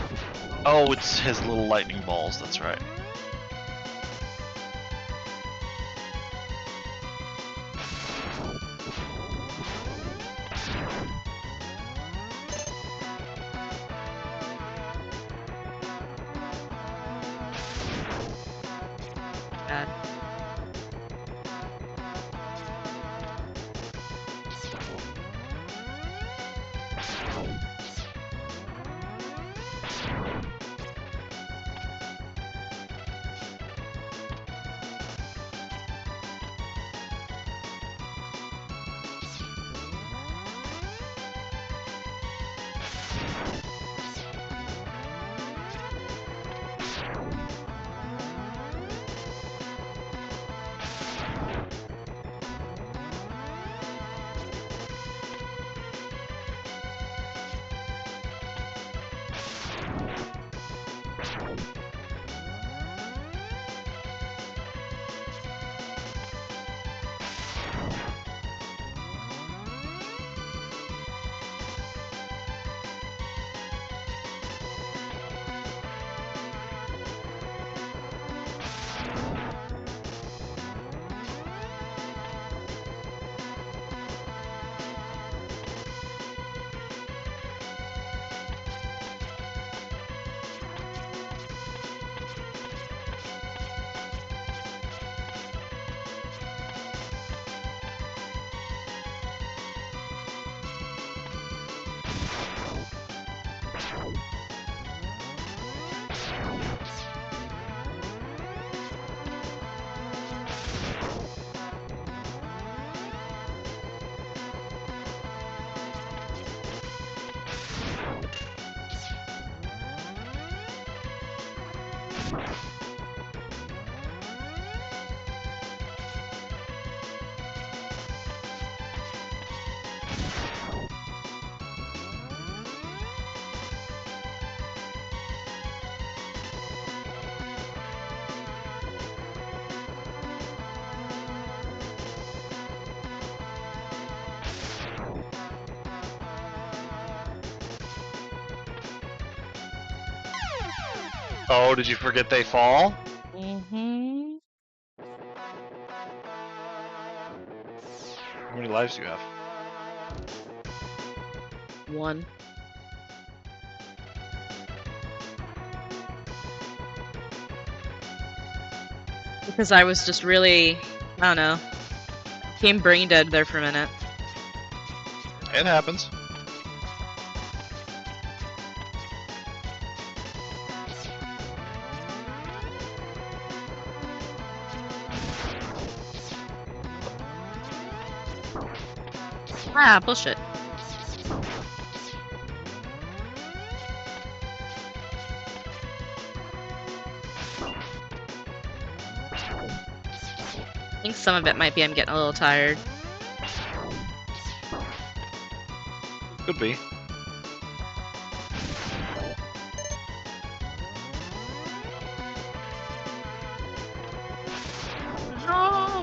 Oh, it's his little lightning balls, that's right. Bad. Oh, did you forget they fall? Mm-hmm. How many lives do you have? 1. Because I was just really, I don't know, became brain dead there for a minute. It happens. Ah, bullshit. I think some of it might be I'm getting a little tired. Could be. No!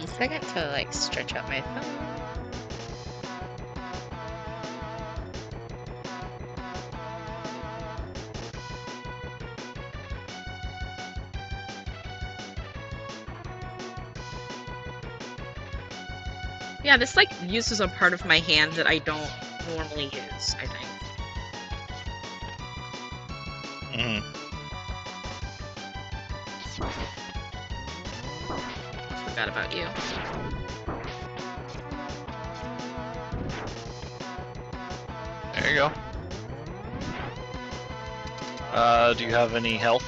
1 second to like stretch out my thumb. Yeah, this like uses a part of my hand that I don't normally use, I think. Mm-hmm. Forgot about you. There you go. Do you have any health?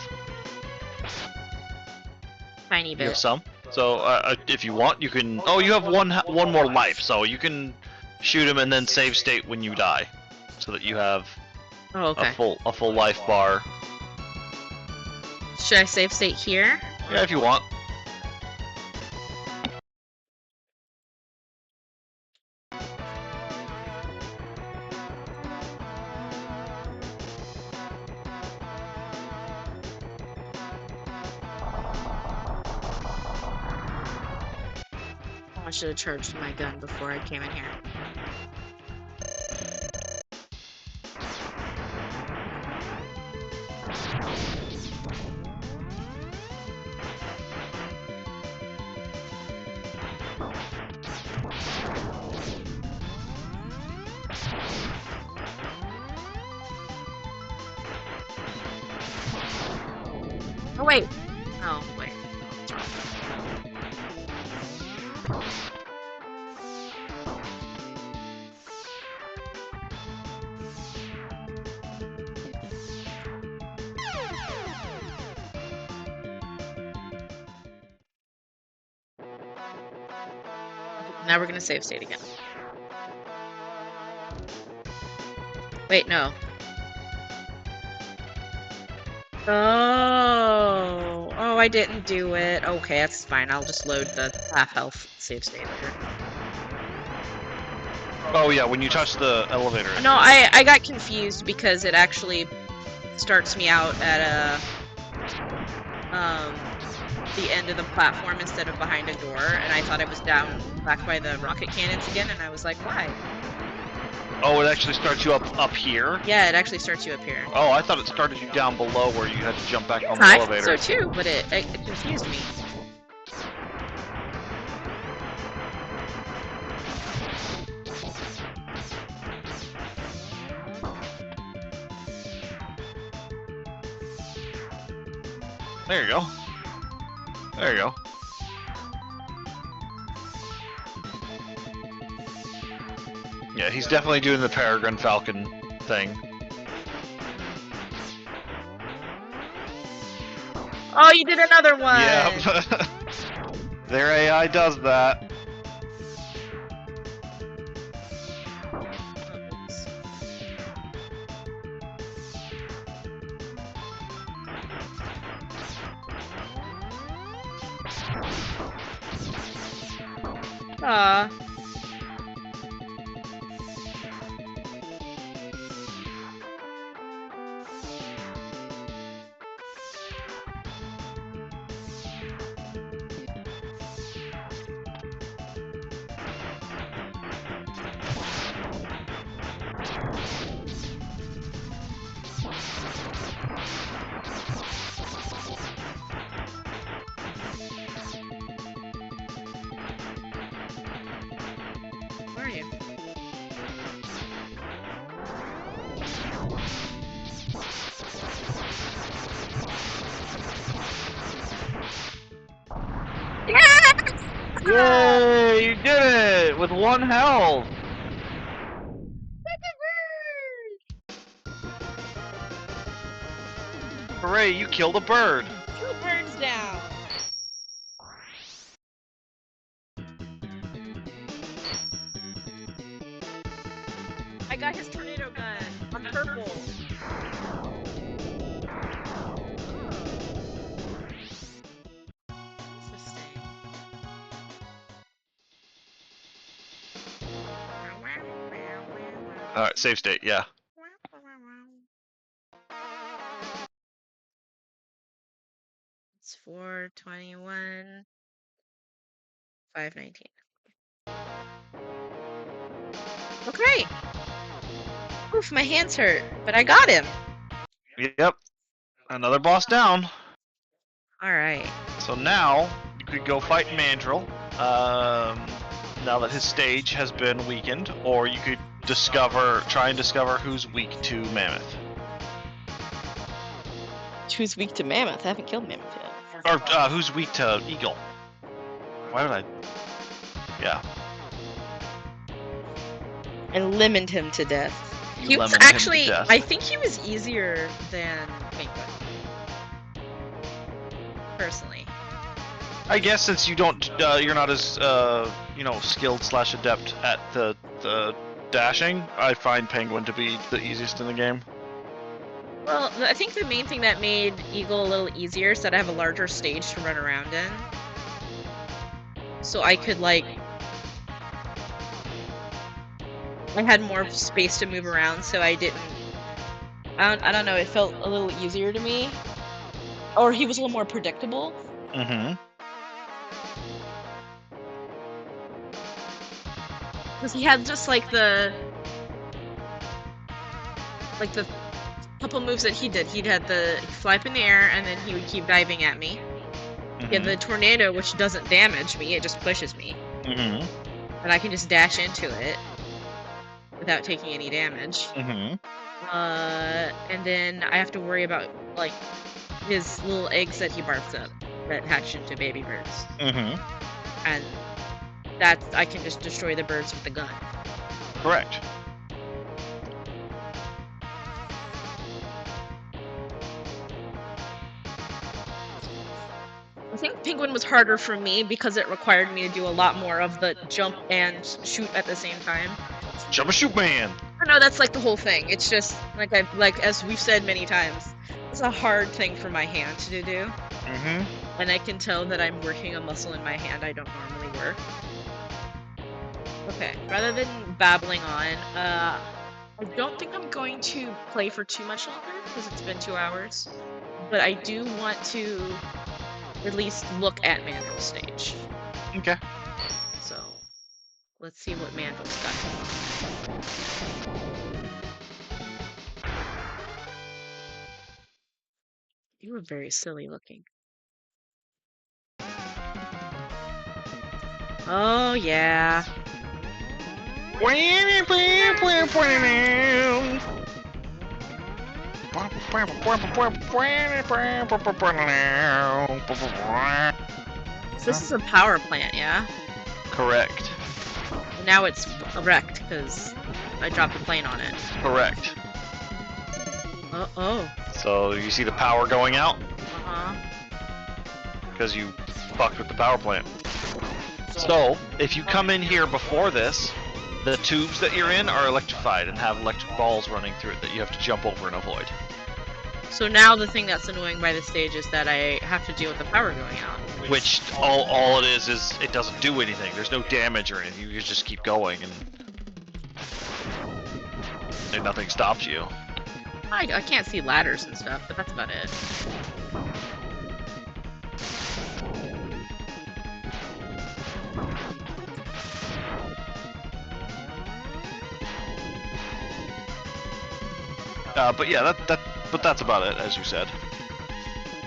Tiny You bit. have some. So if you want, you can. Oh, you have one more life, so you can shoot him and then save state when you die, so that you have Oh, okay. a full life bar. Should I save state here? Yeah, if you want. Oh, I should have charged my gun before I came in here. Oh, wait. Oh, wait. Now we're gonna save state again. Wait, no. Oh, I didn't do it. Okay, that's fine. I'll just load the half health save state later. Oh yeah, when you touch the elevator. No, I got confused because it actually starts me out at the end of the platform instead of behind a door, and I thought I was down back by the rocket cannons again, and I was like, why? Oh, it actually starts you up here? Yeah, it actually starts you up here. Oh, I thought it started you down below where you had to jump back on the I elevator. thought so too, but it confused me. There you go. There you go. Yeah, he's definitely doing the Peregrine Falcon thing. Oh, you did another one! Yeah. Their AI does that. Aw. Where are you? Yay! You did it with 1 health. Hooray! You killed a bird. 2 birds down. I got his tornado gun. I'm purple. Interesting. All right, save state. Yeah. It's 4:21. 519. Okay. Oof, my hands hurt, but I got him. Yep. Another boss down. All right. So now you could go fight Mandrill. Now that his stage has been weakened, or you could try and discover who's weak to Mammoth, Who's weak to Mammoth? I haven't killed Mammoth yet. or who's weak to Eagle. Why did I? Yeah. I lemoned him to death. You He was lemoned him to actually, death. I think he was easier than Penguin. Personally. I guess since you don't, you're not as skilled / adept at the dashing, I find Penguin to be the easiest in the game. Well, I think the main thing that made Eagle a little easier is that I have a larger stage to run around in. So I could, like... I had more space to move around, so I didn't... I don't know, it felt a little easier to me. Or he was a little more predictable. Mm-hmm. Because he had just, like, the couple moves that he did. He'd had the fly up in the air, and then he would keep diving at me. Mm-hmm. He had the tornado, which doesn't damage me, it just pushes me. Mm-hmm. And I can just dash into it without taking any damage. Mm-hmm. And then I have to worry about, like, his little eggs that he barfs up that hatch into baby birds. Mm-hmm. And I can just destroy the birds with the gun. Correct. I think Penguin was harder for me because it required me to do a lot more of the jump and shoot at the same time. Jump and shoot, man. I know that's like the whole thing. It's just like as we've said many times, it's a hard thing for my hand to do. Mm-hmm. And I can tell that I'm working a muscle in my hand I don't normally work. Okay, rather than babbling on, I don't think I'm going to play for too much longer because it's been 2 hours. But I do want to at least look at Mandrill's stage. Okay. So, let's see what Mandrill's got. You were very silly looking. Oh, yeah. So this is a power plant, yeah? Correct. Now it's wrecked because I dropped the plane on it. Correct. Oh. So you see the power going out? Uh-huh. Because you fucked with the power plant. So, if you come in here before this, the tubes that you're in are electrified and have electric balls running through it that you have to jump over and avoid. So now the thing that's annoying by the stage is that I have to deal with the power going out. Which, all it is it doesn't do anything. There's no damage or anything. You just keep going and nothing stops you. I can't see ladders and stuff, but that's about it. But yeah, but that's about it, as you said.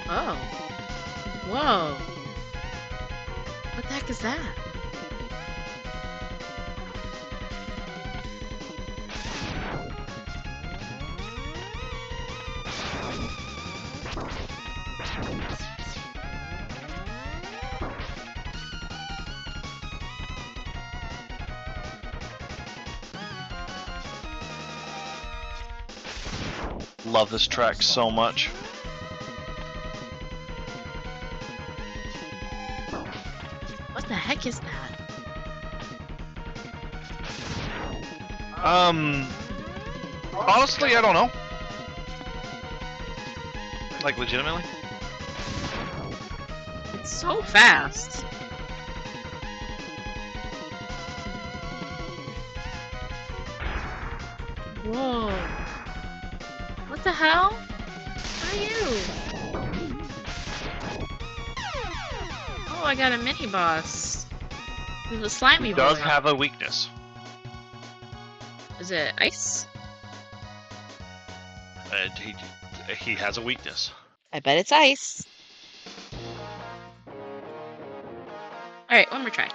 Oh. Whoa. What the heck is that? Love this track so much. What the heck is that? Honestly, I don't know. Like, legitimately? It's so fast. Whoa. What the hell? What are you? Oh, I got a mini boss. There's a slimy He does boy. have a weakness. Is it ice? He has a weakness. I bet it's ice. Alright, one more try.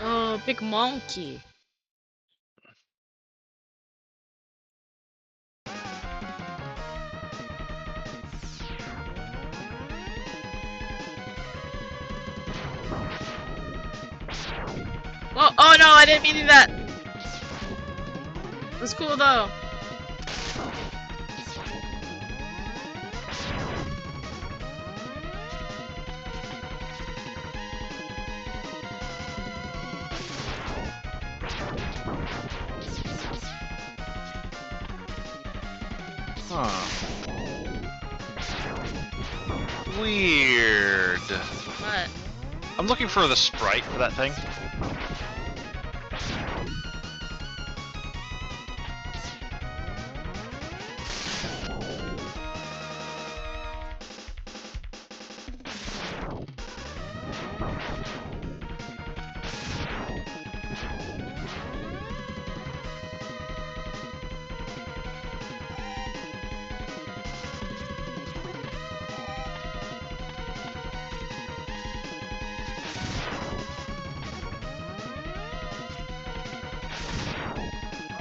Oh, big monkey. Oh no, I didn't mean to do that. It was cool though. Huh. Weird. What? I'm looking for the sprite for that thing.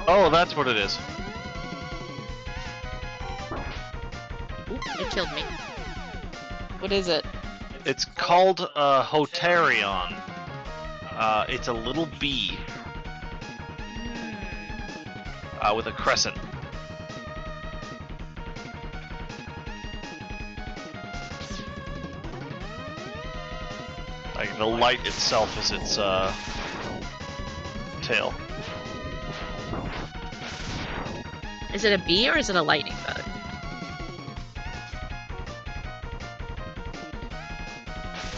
Oh, that's what it is. Oop, it killed me. What is it? It's called Hotarion. It's a little bee with a crescent. Like the light itself is its tail. Is it a bee or is it a lightning bug?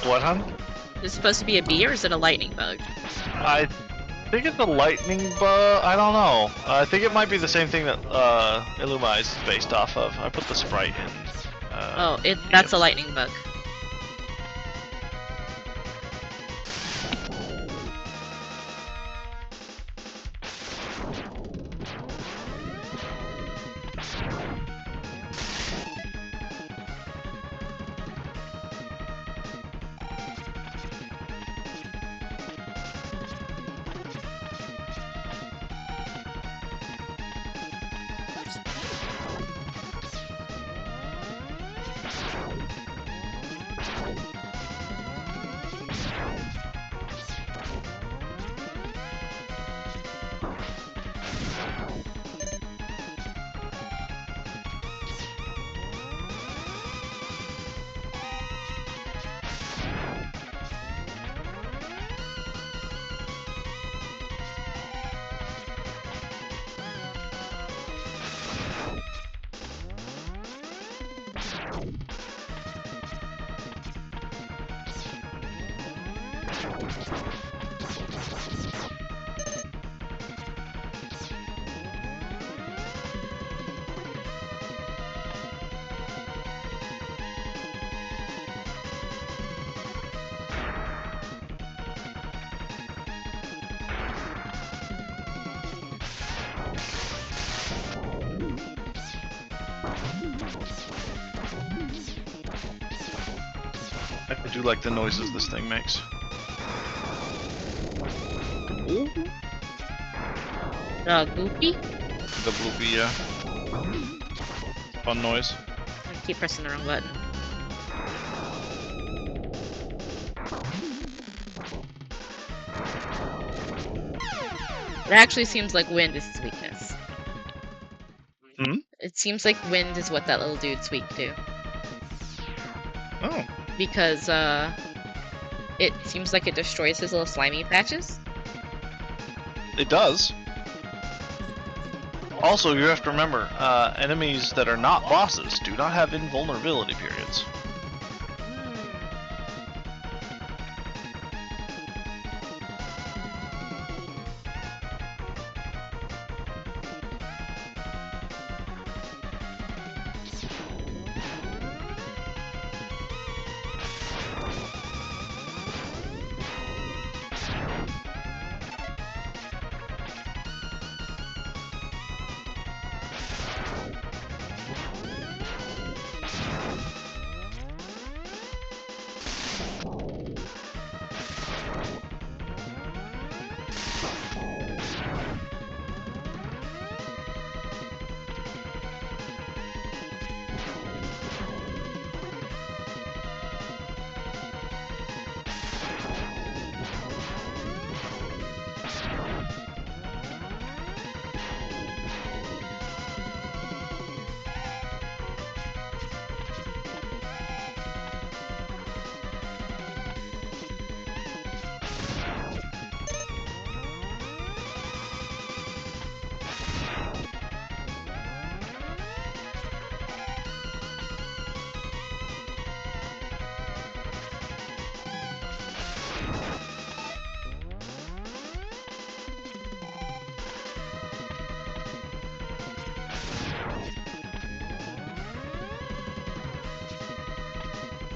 What, hon? Is it supposed to be a bee or is it a lightning bug? I think it's a lightning bug. I don't know. I think it might be the same thing that Illumai is based off of. I put the sprite in. Oh, that's a lightning bug. I do like the noises this thing makes. Goofy? The bloopy, yeah. Fun noise. I keep pressing the wrong button. It actually seems like wind is his weakness. Hmm? It seems like wind is what that little dude's weak to. Oh. Because, it seems like it destroys his little slimy patches. It does. Also, you have to remember, enemies that are not bosses do not have invulnerability periods.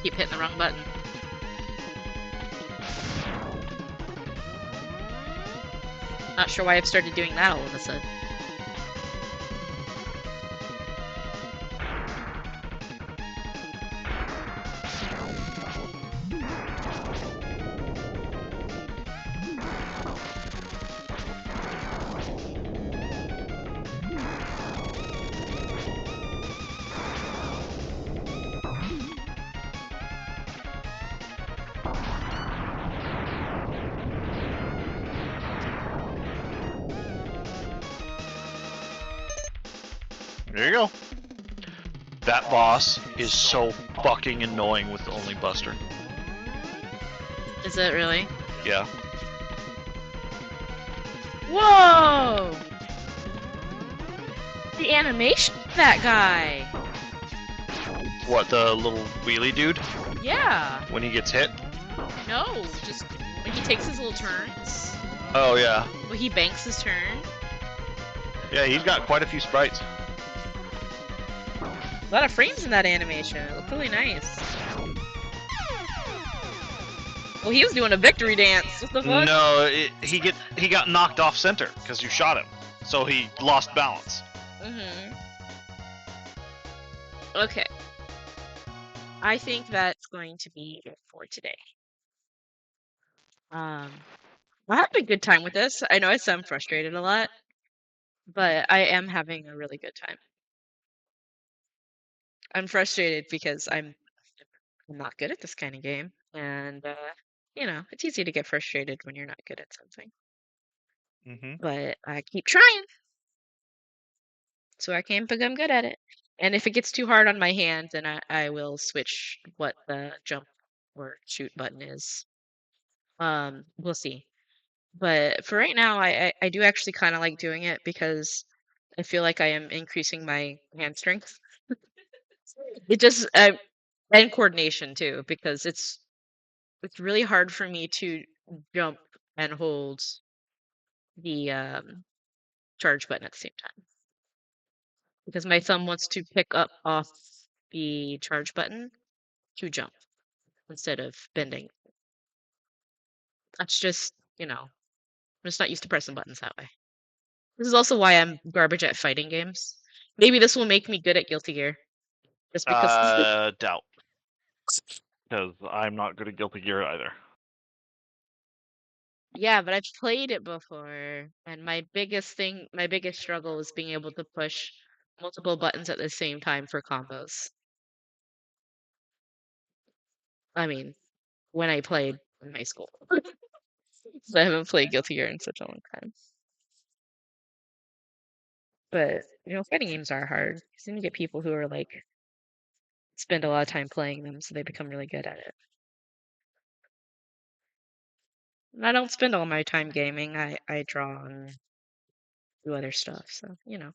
Keep hitting the wrong button. Not sure why I've started doing that all of a sudden. There you go. That boss is so fucking annoying with only Buster. Is it really? Yeah. Whoa! The animation of that guy! What, the little wheelie dude? Yeah! When he gets hit? No, just when he takes his little turns. Oh, yeah. When he banks his turn. Yeah, he's got quite a few sprites. A lot of frames in that animation. It looked really nice. Well, he was doing a victory dance. What the fuck? No, he got knocked off center because you shot him, so he lost balance. Mm-hmm. Okay. I think that's going to be it for today. I had a good time with this. I know I sound frustrated a lot, but I am having a really good time. I'm frustrated because I'm not good at this kind of game, and you know, it's easy to get frustrated when you're not good at something. Mm-hmm. But I keep trying, so I can become good at it. And if it gets too hard on my hand, then I will switch what the jump or shoot button is. We'll see. But for right now, I do actually kind of like doing it because I feel like I am increasing my hand strength. It just and coordination too, because it's really hard for me to jump and hold the charge button at the same time because my thumb wants to pick up off the charge button to jump instead of bending. That's just, you know, I'm just not used to pressing buttons that way. This is also why I'm garbage at fighting games. Maybe this will make me good at Guilty Gear. Just because. Doubt. Because I'm not good at Guilty Gear either. Yeah, but I've played it before, and my biggest struggle is being able to push multiple buttons at the same time for combos. I mean, when I played in high school. So I haven't played Guilty Gear in such a long time. But, you know, fighting games are hard. You seem to get people who are like spend a lot of time playing them, so they become really good at it. And I don't spend all my time gaming. I draw and do other stuff, so you know.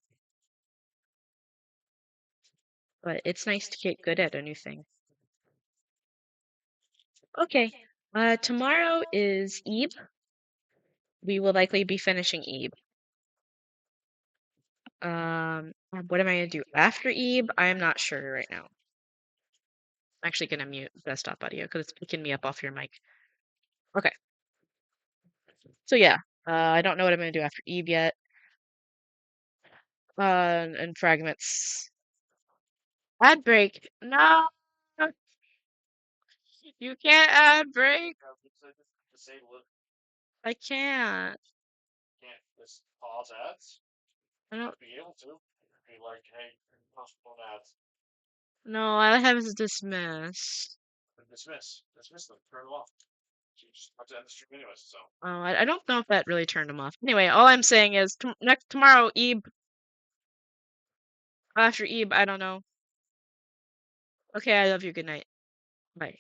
But it's nice to get good at a new thing. Okay. Tomorrow is Eve. We will likely be finishing Eve. What am I gonna do after Eve? I am not sure right now. I'm actually gonna mute desktop audio because it's picking me up off your mic. Okay. So yeah, I don't know what I'm gonna do after Eve yet. And fragments. Ad break. No, you can't ad break. I can't. I don't. No, all I have is dismiss. Oh, I don't know if that really turned him off. Anyway, all I'm saying is tomorrow, Eve. After Eve, I don't know. Okay, I love you. Good night. Bye.